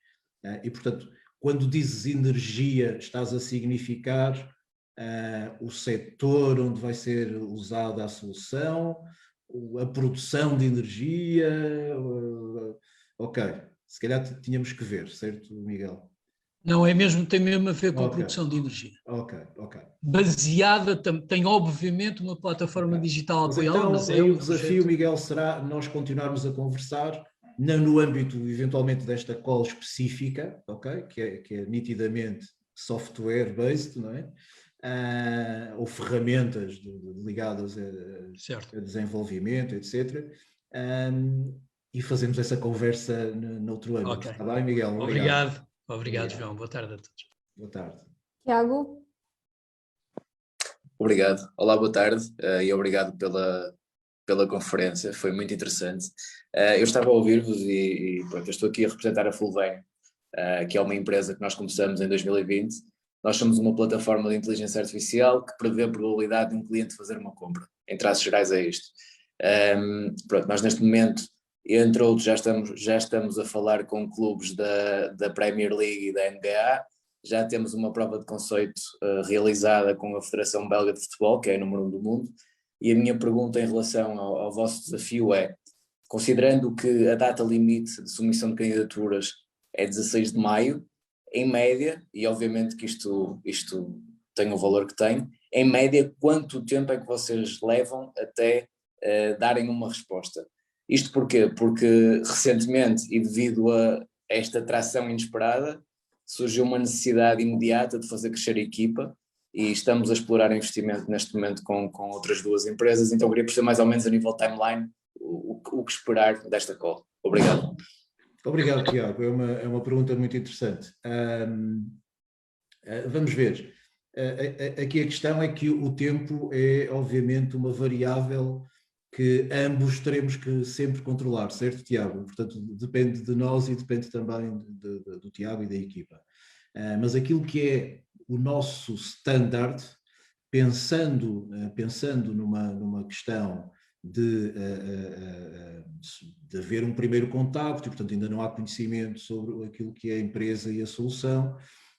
E, portanto, quando dizes energia, estás a significar o setor onde vai ser usada a solução, a produção de energia. Ok, se calhar tínhamos que ver, certo, Miguel? Não, tem mesmo a ver com a produção de energia. Ok. Baseada, tem obviamente uma plataforma digital apoiada, então, mas o desafio, Miguel, será nós continuarmos a conversar, não no âmbito, eventualmente, desta call específica, ok? Que é nitidamente software-based, não é? Ou ferramentas ligadas a desenvolvimento, etc. E fazemos essa conversa noutro âmbito. Okay. Está bem, Miguel? Obrigado, João. Boa tarde a todos. Boa tarde. Tiago? Obrigado. Olá, boa tarde e obrigado pela conferência, foi muito interessante. Eu estava a ouvir-vos e pronto, eu estou aqui a representar a Fulvem, que é uma empresa que nós começamos em 2020. Nós somos uma plataforma de inteligência artificial que prevê a probabilidade de um cliente fazer uma compra. Em traços gerais é isto. Pronto, nós neste momento, entre outros, já estamos a falar com clubes da Premier League e da NBA. Já temos uma prova de conceito realizada com a Federação Belga de Futebol, que é a número 1 do mundo, e a minha pergunta em relação ao vosso desafio é, considerando que a data limite de submissão de candidaturas é 16 de maio, em média, e obviamente que isto tem o valor que tem, em média, quanto tempo é que vocês levam até darem uma resposta? Isto porquê? Porque recentemente, e devido a esta atração inesperada, surgiu uma necessidade imediata de fazer crescer a equipa e estamos a explorar investimento neste momento com outras duas empresas, então queria perceber mais ou menos a nível timeline o que esperar desta call. Obrigado. Obrigado, Tiago. É uma pergunta muito interessante. Vamos ver. Aqui a questão é que o tempo é, obviamente, uma variável que ambos teremos que sempre controlar, certo, Tiago? Portanto, depende de nós e depende também do Tiago e da equipa. Mas aquilo que é o nosso standard, pensando numa questão de haver um primeiro contacto, e portanto ainda não há conhecimento sobre aquilo que é a empresa e a solução,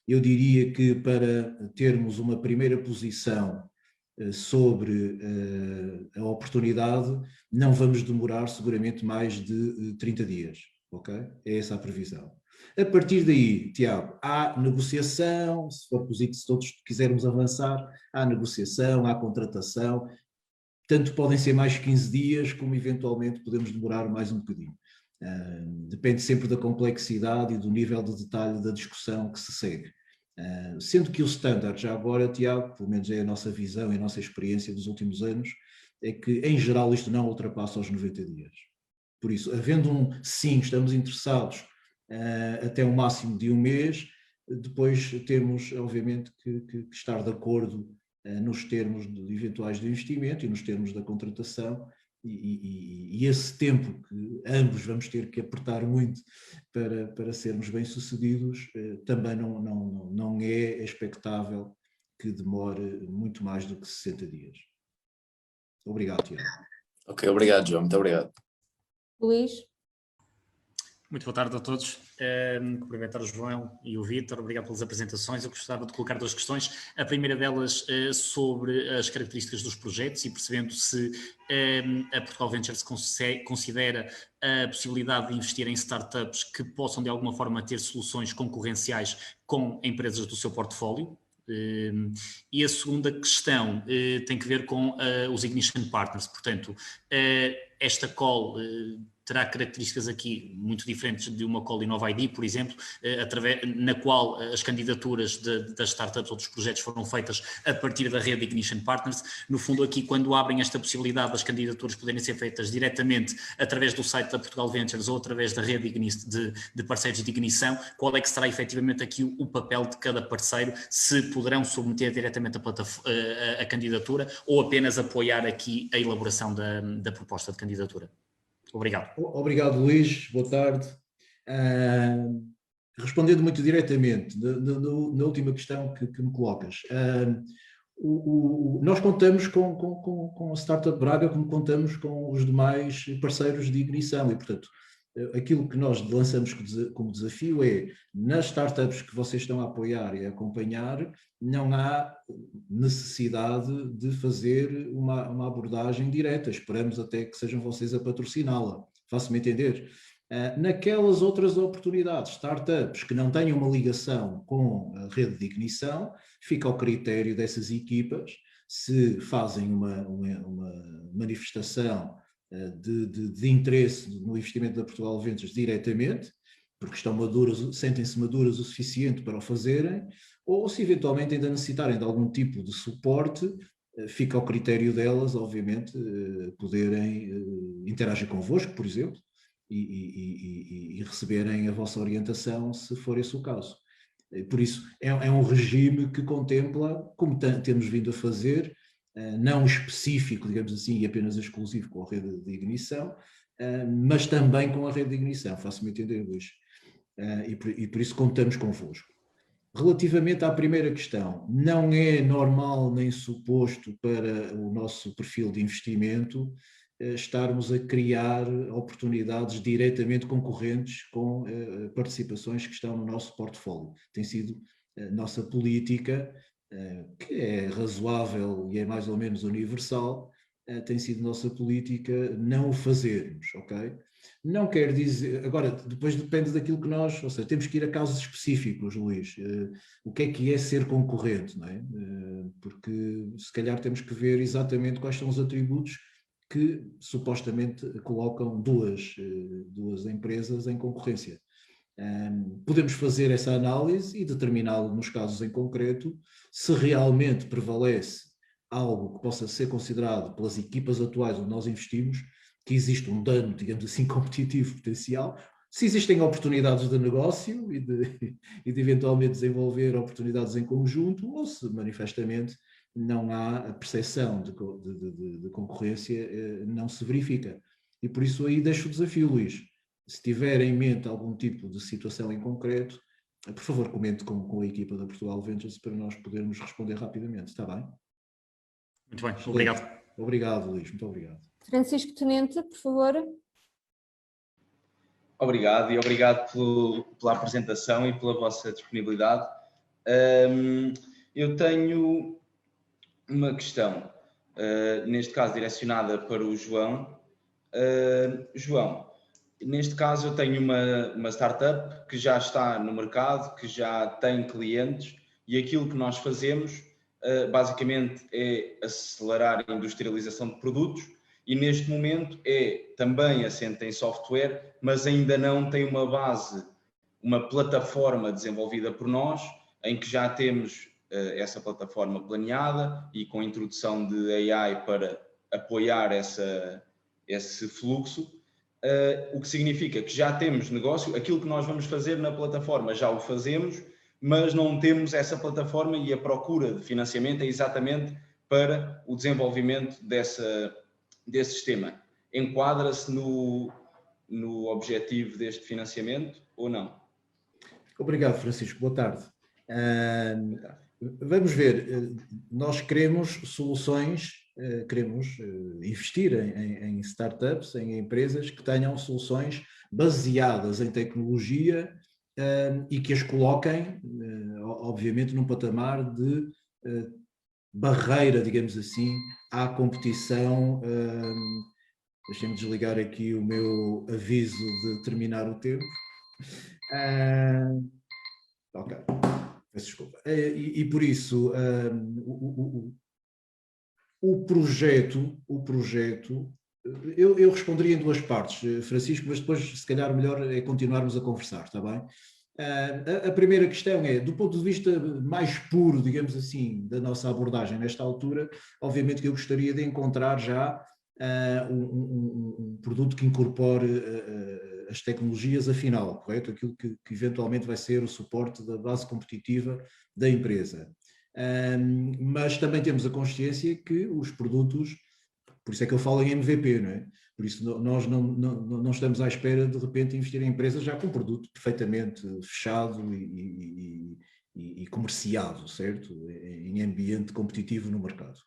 eu diria que para termos uma primeira posição sobre a oportunidade, não vamos demorar seguramente mais de 30 dias, ok? É essa a previsão. A partir daí, Tiago, há negociação, se for positivo, se todos quisermos avançar, há negociação, há contratação, tanto podem ser mais 15 dias, como eventualmente podemos demorar mais um bocadinho. Depende sempre da complexidade e do nível de detalhe da discussão que se segue. Sendo que o standard, já agora, Tiago, pelo menos é a nossa visão e a nossa experiência dos últimos anos, é que, em geral, isto não ultrapassa os 90 dias. Por isso, havendo sim, estamos interessados até um máximo de um mês, depois temos, obviamente, que estar de acordo nos termos eventuais de investimento e nos termos da contratação, e esse tempo que ambos vamos ter que apertar muito para sermos bem-sucedidos, também não é expectável que demore muito mais do que 60 dias. Obrigado, Tiago. Ok, obrigado, João, muito obrigado. Luís? Muito boa tarde a todos. Cumprimentar o João e o Vítor, obrigado pelas apresentações. Eu gostava de colocar 2 questões. A primeira delas sobre as características dos projetos e percebendo se a Portugal Ventures considera a possibilidade de investir em startups que possam de alguma forma ter soluções concorrenciais com empresas do seu portfólio. E a segunda questão tem que ver com os Ignition Partners. Portanto, esta call terá características aqui muito diferentes de uma call Innova ID, por exemplo, na qual as candidaturas das startups ou dos projetos foram feitas a partir da rede Ignition Partners. No fundo, aqui, quando abrem esta possibilidade das candidaturas poderem ser feitas diretamente através do site da Portugal Ventures ou através da rede de parceiros de ignição, qual é que será efetivamente aqui o papel de cada parceiro, se poderão submeter diretamente a candidatura ou apenas apoiar aqui a elaboração da proposta de candidatura? Obrigado. Obrigado, Luís. Boa tarde. Respondendo muito diretamente na última questão que me colocas, nós contamos com a Startup Braga como contamos com os demais parceiros de ignição e, portanto, aquilo que nós lançamos como desafio é, nas startups que vocês estão a apoiar e a acompanhar, não há necessidade de fazer uma abordagem direta, esperamos até que sejam vocês a patrociná-la, faço-me entender. Naquelas outras oportunidades, startups que não tenham uma ligação com a rede de ignição, fica ao critério dessas equipas, se fazem uma manifestação de interesse no investimento da Portugal Ventures diretamente, porque estão maduras, sentem-se maduras o suficiente para o fazerem, ou se eventualmente ainda necessitarem de algum tipo de suporte, fica ao critério delas, obviamente, poderem interagir convosco, por exemplo, e receberem a vossa orientação, se for esse o caso. Por isso, é um regime que contempla, como temos vindo a fazer, não específico, digamos assim, e apenas exclusivo com a rede de ignição, mas também com a rede de ignição, faço-me entender, Luís. E por isso contamos convosco. Relativamente à primeira questão, não é normal nem suposto para o nosso perfil de investimento estarmos a criar oportunidades diretamente concorrentes com participações que estão no nosso portfólio. Tem sido a nossa política, que é razoável e é mais ou menos universal, tem sido nossa política não o fazermos, ok? Não quer dizer, agora, depois depende daquilo que nós, ou seja, temos que ir a casos específicos, Luís, o que é ser concorrente, não é? Porque se calhar temos que ver exatamente quais são os atributos que supostamente colocam duas empresas em concorrência. Podemos fazer essa análise e determiná-lo nos casos em concreto, se realmente prevalece algo que possa ser considerado pelas equipas atuais onde nós investimos, que existe um dano, digamos assim, competitivo potencial, se existem oportunidades de negócio e de eventualmente desenvolver oportunidades em conjunto, ou se manifestamente não há a percepção de concorrência, não se verifica. E por isso aí deixo o desafio, Luís. Se tiver em mente algum tipo de situação em concreto, por favor, comente com a equipa da Portugal Ventures para nós podermos responder rapidamente, está bem? Muito bem, obrigado. Obrigado, Luís, muito obrigado. Francisco Tenente, por favor. Obrigado e obrigado pela apresentação e pela vossa disponibilidade. Eu tenho uma questão, neste caso direcionada para o João. João, neste caso eu tenho uma startup que já está no mercado, que já tem clientes e aquilo que nós fazemos basicamente é acelerar a industrialização de produtos e neste momento é também assente em software, mas ainda não tem uma base, uma plataforma desenvolvida por nós, em que já temos essa plataforma planeada e com a introdução de AI para apoiar esse fluxo, o que significa que já temos negócio, aquilo que nós vamos fazer na plataforma já o fazemos, mas não temos essa plataforma e a procura de financiamento é exatamente para o desenvolvimento desse sistema. Enquadra-se no objetivo deste financiamento ou não? Obrigado, Francisco. Boa tarde. Vamos ver, nós queremos soluções, queremos investir em startups, em empresas que tenham soluções baseadas em tecnologia e que as coloquem, obviamente, num patamar de barreira, digamos assim, à competição. Deixem-me desligar aqui o meu aviso de terminar o tempo. Ok, peço desculpa. E por isso, o projeto, eu responderia em duas partes, Francisco, mas depois se calhar melhor é continuarmos a conversar, está bem? A primeira questão é, do ponto de vista mais puro, digamos assim, da nossa abordagem nesta altura, obviamente que eu gostaria de encontrar já um produto que incorpore as tecnologias afinal, correto? Aquilo que eventualmente vai ser o suporte da base competitiva da empresa. Mas também temos a consciência que os produtos, por isso é que eu falo em MVP, não é? Por isso nós não estamos à espera de repente investir em empresas já com um produto perfeitamente fechado e comerciado, certo? Em ambiente competitivo no mercado.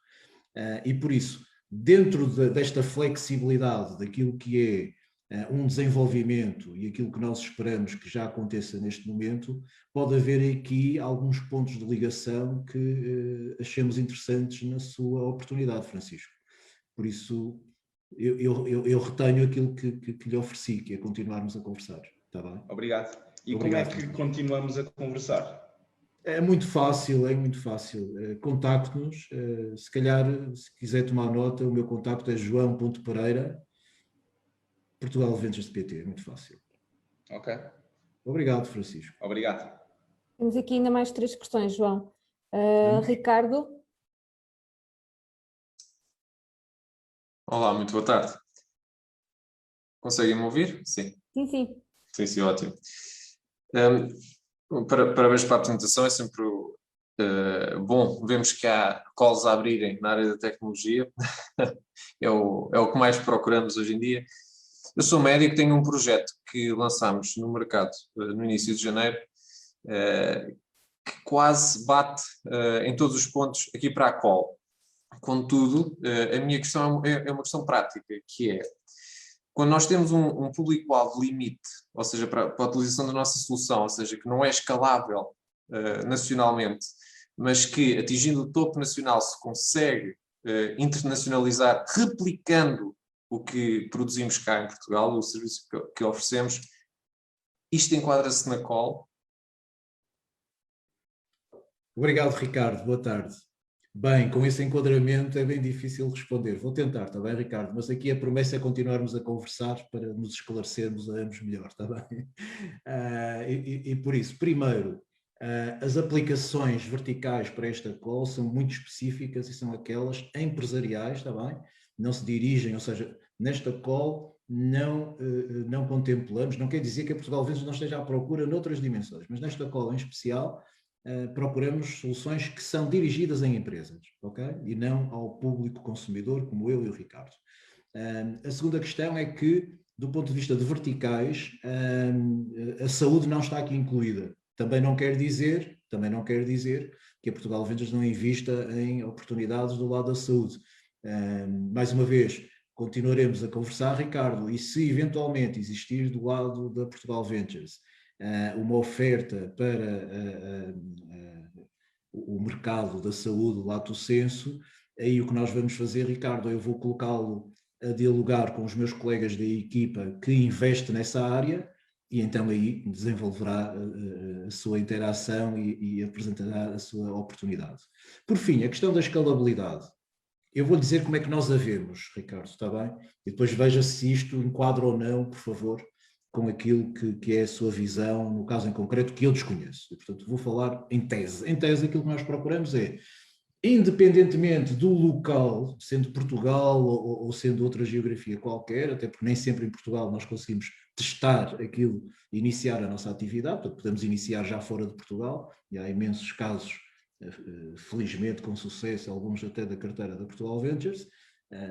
E por isso, dentro desta flexibilidade daquilo que é um desenvolvimento e aquilo que nós esperamos que já aconteça neste momento, pode haver aqui alguns pontos de ligação que achemos interessantes na sua oportunidade, Francisco. Por isso, eu retenho aquilo que lhe ofereci, que é continuarmos a conversar. Está bem? Obrigado. E Obrigado, como é que continuamos a conversar? É muito fácil, contacte-nos, se calhar, se quiser tomar nota, o meu contacto é joão.pereira, Portugal Ventures de PT, é muito fácil. Ok. Obrigado, Francisco. Obrigado. Temos aqui ainda mais 3 questões, João. Ricardo? Olá, muito boa tarde. Conseguem-me ouvir? Sim. Sim, sim. Sim, ótimo. Parabéns pela apresentação, é sempre bom. Vemos que há calls a abrirem na área da tecnologia, é o que mais procuramos hoje em dia. Eu sou médico, tenho um projeto que lançámos no mercado no início de janeiro, que quase bate em todos os pontos aqui para a call. Contudo, a minha questão é uma questão prática, que é, quando nós temos um público-alvo limite, ou seja, para a utilização da nossa solução, ou seja, que não é escalável nacionalmente, mas que atingindo o topo nacional se consegue internacionalizar, replicando o que produzimos cá em Portugal, o serviço que oferecemos, isto enquadra-se na call? Obrigado, Ricardo. Boa tarde. Bem, com esse enquadramento é bem difícil responder. Vou tentar, está bem, Ricardo? Mas aqui a promessa é continuarmos a conversar para nos esclarecermos a ambos melhor, está bem? E por isso, primeiro, as aplicações verticais para esta call são muito específicas e são aquelas empresariais, está bem? Não se dirigem, ou seja, nesta call não contemplamos, não quer dizer que a Portugal Ventures não esteja à procura noutras dimensões, mas nesta call em especial procuramos soluções que são dirigidas em empresas, ok? E não ao público consumidor, como eu e o Ricardo. A segunda questão é que, do ponto de vista de verticais, a saúde não está aqui incluída. Também não quer dizer que a Portugal Ventures não invista em oportunidades do lado da saúde. Mais uma vez, continuaremos a conversar, Ricardo, e se eventualmente existir do lado da Portugal Ventures uma oferta para o mercado da saúde, o lato sensu, aí o que nós vamos fazer, Ricardo, eu vou colocá-lo a dialogar com os meus colegas da equipa que investe nessa área e então aí desenvolverá a sua interação e apresentará a sua oportunidade. Por fim, a questão da escalabilidade. Eu vou dizer como é que nós a vemos, Ricardo, está bem? E depois veja se isto enquadra ou não, por favor, com aquilo que é a sua visão, no caso em concreto, que eu desconheço. E, portanto, vou falar em tese. Em tese, aquilo que nós procuramos é independentemente do local, sendo Portugal ou sendo outra geografia qualquer, até porque nem sempre em Portugal nós conseguimos testar aquilo e iniciar a nossa atividade, portanto, podemos iniciar já fora de Portugal, e há imensos casos, felizmente com sucesso, alguns até da carteira da Portugal Ventures,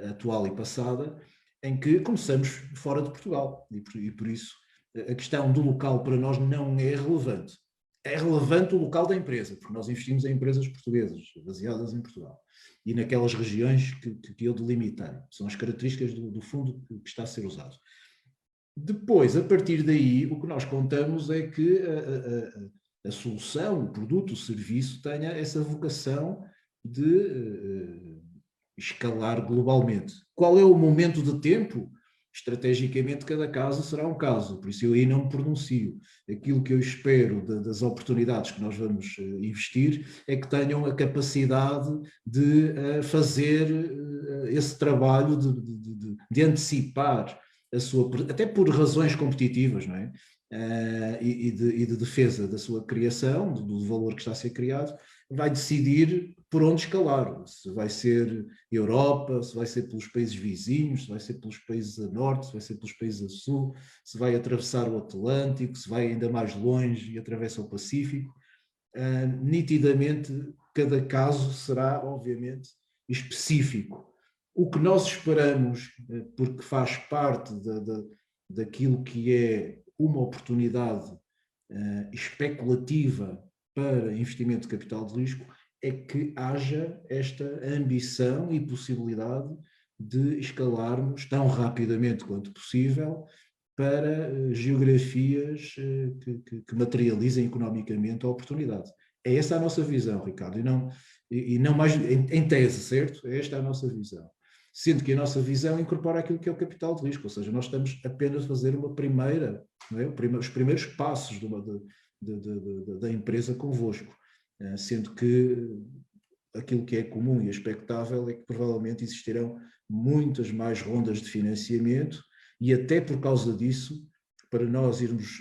atual e passada, em que começamos fora de Portugal, e por isso a questão do local para nós não é relevante. É relevante o local da empresa, porque nós investimos em empresas portuguesas, baseadas em Portugal, e naquelas regiões que eu delimitei. São as características do fundo que está a ser usado. Depois, a partir daí, o que nós contamos é que a solução, o produto, o serviço tenha essa vocação de escalar globalmente. Qual é o momento de tempo? Estrategicamente, cada caso será um caso, por isso eu aí não me pronuncio. Aquilo que eu espero das oportunidades que nós vamos investir é que tenham a capacidade de fazer esse trabalho de antecipar a sua, até por razões competitivas, não é? E de defesa da sua criação, do valor que está a ser criado, vai decidir por onde escalar, se vai ser Europa, se vai ser pelos países vizinhos, se vai ser pelos países a norte, se vai ser pelos países a sul, se vai atravessar o Atlântico, se vai ainda mais longe e atravessa o Pacífico. Nitidamente, cada caso será, obviamente, específico. O que nós esperamos, porque faz parte daquilo que é uma oportunidade especulativa para investimento de capital de risco, é que haja esta ambição e possibilidade de escalarmos tão rapidamente quanto possível para geografias que materializem economicamente a oportunidade. É essa a nossa visão, Ricardo, e não mais em tese, certo? Esta é a nossa visão. Sendo que a nossa visão incorpora aquilo que é o capital de risco, ou seja, nós estamos apenas a fazer uma primeira, não é? Os primeiros passos da empresa convosco, sendo que aquilo que é comum e expectável é que provavelmente existirão muitas mais rondas de financiamento e até por causa disso, para nós irmos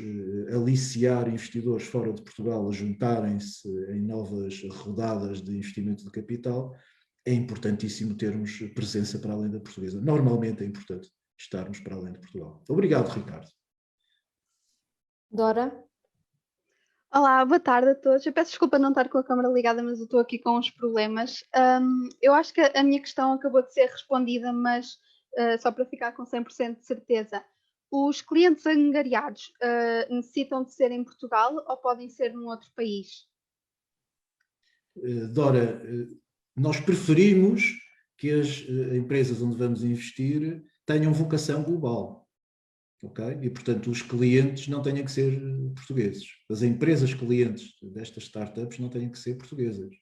aliciar investidores fora de Portugal a juntarem-se em novas rodadas de investimento de capital, é importantíssimo termos presença para além da portuguesa. Normalmente é importante estarmos para além de Portugal. Obrigado, Ricardo. Dora? Olá, boa tarde a todos. Eu peço desculpa não estar com a câmara ligada, mas eu estou aqui com uns problemas. Eu acho que a minha questão acabou de ser respondida, mas só para ficar com 100% de certeza. Os clientes angariados necessitam de ser em Portugal ou podem ser num outro país? Dora, nós preferimos que as empresas onde vamos investir tenham vocação global. Okay? E, portanto, os clientes não têm que ser portugueses. As empresas clientes destas startups não têm que ser portuguesas.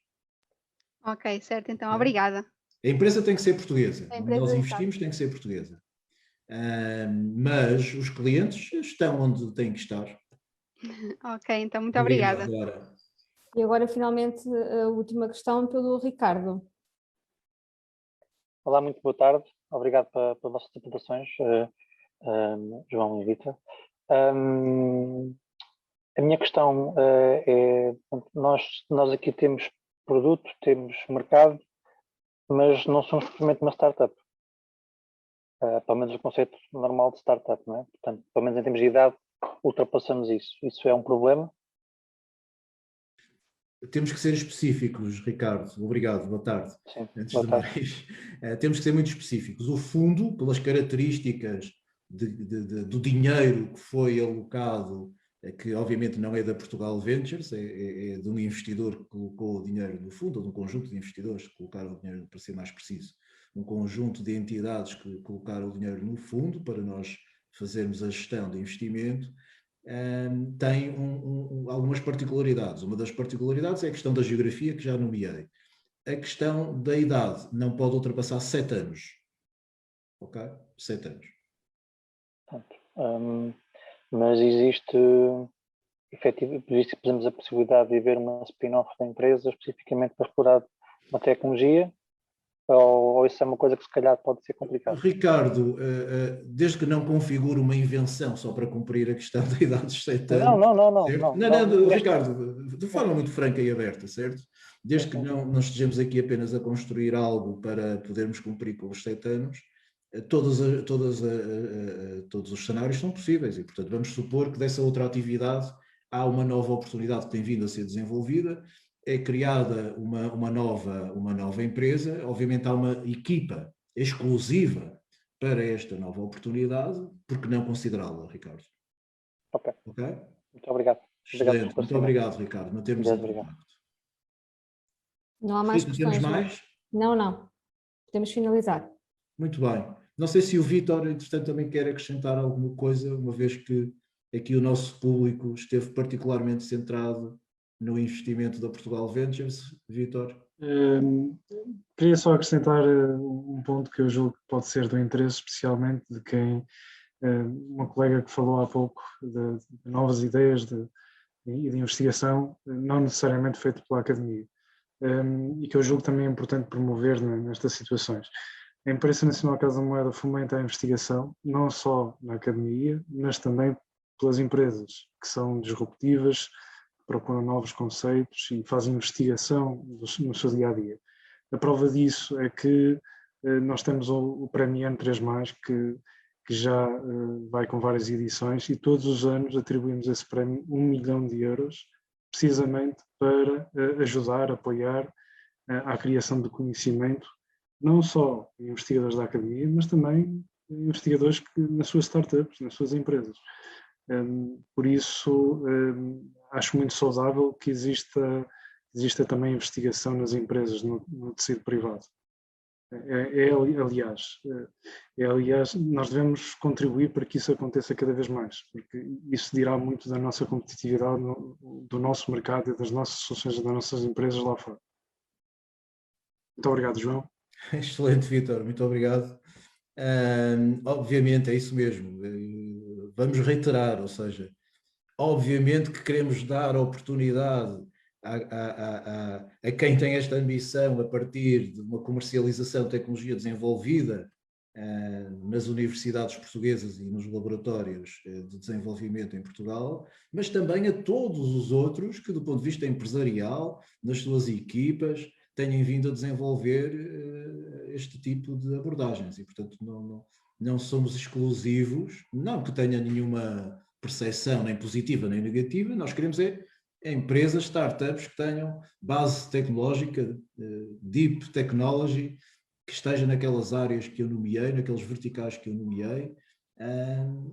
Ok, certo. Então, obrigada. A empresa tem que ser portuguesa. Onde nós investimos tem que ser portuguesa. Mas os clientes estão onde têm que estar. Ok, então, muito obrigada. E agora, finalmente, a última questão pelo Ricardo. Olá, muito boa tarde. Obrigado pelas vossas apresentações, João e Vitor. A minha questão é, nós aqui temos produto, temos mercado, mas não somos simplesmente uma startup. Pelo menos o conceito normal de startup, não é? Portanto, pelo menos em termos de idade, ultrapassamos isso. Isso é um problema? Temos que ser específicos, Ricardo. Obrigado, boa tarde. Sim, antes boa de tarde. mais, temos que ser muito específicos. O fundo, pelas características do dinheiro que foi alocado, que obviamente não é da Portugal Ventures, é de um investidor que colocou o dinheiro no fundo, ou de um conjunto de investidores que colocaram o dinheiro, para ser mais preciso, um conjunto de entidades que colocaram o dinheiro no fundo para nós fazermos a gestão de investimento. Tem algumas particularidades. Uma das particularidades é a questão da geografia, que já nomeei. A questão da idade não pode ultrapassar 7 anos. Ok? 7 anos. Mas existe, efetivamente, por exemplo, a possibilidade de haver uma spin-off da empresa especificamente para explorar uma tecnologia, Ou isso é uma coisa que se calhar pode ser complicado? Ricardo, desde que não configure uma invenção só para cumprir a questão da idade dos 7 anos... Não, Ricardo, de forma muito franca e aberta, certo? Desde que não estejamos aqui apenas a construir algo para podermos cumprir com os 7 anos, todos os cenários são possíveis e, portanto, vamos supor que dessa outra atividade há uma nova oportunidade que tem vindo a ser desenvolvida, é criada uma nova empresa, obviamente há uma equipa exclusiva para esta nova oportunidade, por que não considerá-la, Ricardo? Ok. Ok? Muito obrigado. Excelente, muito obrigado, Ricardo. Mantemos em contacto. Não há mais questões. Temos mais? Não. Podemos finalizar. Muito bem. Não sei se o Vítor, entretanto, também quer acrescentar alguma coisa, uma vez que aqui o nosso público esteve particularmente centrado no investimento da Portugal Ventures. Vítor? Queria só acrescentar um ponto que eu julgo que pode ser do interesse, especialmente de quem, uma colega que falou há pouco, de novas ideias e de investigação, não necessariamente feito pela academia, e que eu julgo também importante promover nestas situações. A Imprensa Nacional Casa da Moeda fomenta a investigação, não só na academia, mas também pelas empresas que são disruptivas, procuram novos conceitos e fazem investigação no seu dia-a-dia. A prova disso é que nós temos o Prémio N3+, que já vai com várias edições, e todos os anos atribuímos esse prémio 1 milhão de euros, precisamente para ajudar, apoiar a criação de conhecimento, não só investigadores da academia, mas também investigadores nas suas startups, nas suas empresas. Por isso, acho muito saudável que exista também investigação nas empresas, no tecido privado. Aliás, nós devemos contribuir para que isso aconteça cada vez mais, porque isso dirá muito da nossa competitividade, do nosso mercado e das nossas soluções e das nossas empresas lá fora. Muito obrigado, João. Excelente, Vítor, muito obrigado. Obviamente é isso mesmo, vamos reiterar, ou seja, obviamente que queremos dar oportunidade a quem tem esta ambição a partir de uma comercialização de tecnologia desenvolvida nas universidades portuguesas e nos laboratórios de desenvolvimento em Portugal, mas também a todos os outros que, do ponto de vista empresarial, nas suas equipas, tenham vindo a desenvolver este tipo de abordagens e, portanto, não somos exclusivos, não que tenha nenhuma percepção nem positiva nem negativa, nós queremos empresas, startups que tenham base tecnológica, deep technology, que esteja naquelas áreas que eu nomeei, naqueles verticais que eu nomeei,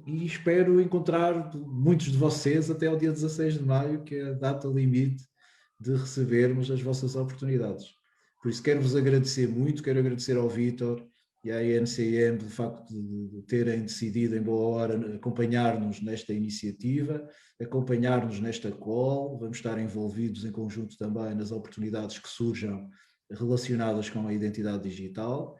e espero encontrar muitos de vocês até ao dia 16 de maio, que é a data limite de recebermos as vossas oportunidades. Por isso quero-vos agradecer muito, quero agradecer ao Vítor e à INCM do facto de terem decidido em boa hora acompanhar-nos nesta iniciativa, acompanhar-nos nesta call, vamos estar envolvidos em conjunto também nas oportunidades que surjam relacionadas com a identidade digital.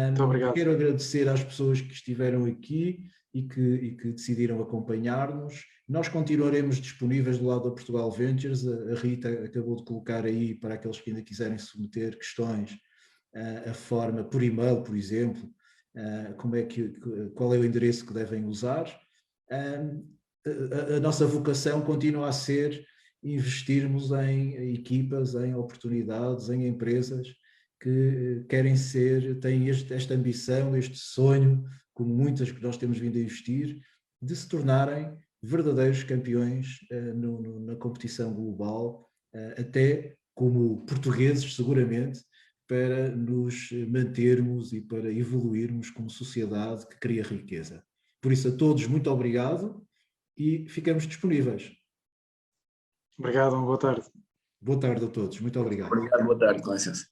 Muito obrigado. Quero agradecer às pessoas que estiveram aqui e que decidiram acompanhar-nos. Nós continuaremos disponíveis do lado da Portugal Ventures. A Rita acabou de colocar aí, para aqueles que ainda quiserem submeter questões, a forma por e-mail, por exemplo, qual é o endereço que devem usar. A nossa vocação continua a ser investirmos em equipas, em oportunidades, em empresas que querem têm esta ambição, este sonho, como muitas que nós temos vindo a investir, de se tornarem verdadeiros campeões na competição global, até como portugueses, seguramente, para nos mantermos e para evoluirmos como sociedade que cria riqueza. Por isso, a todos, muito obrigado e ficamos disponíveis. Obrigado, boa tarde. Boa tarde a todos, muito obrigado. Obrigado, boa tarde, com licença.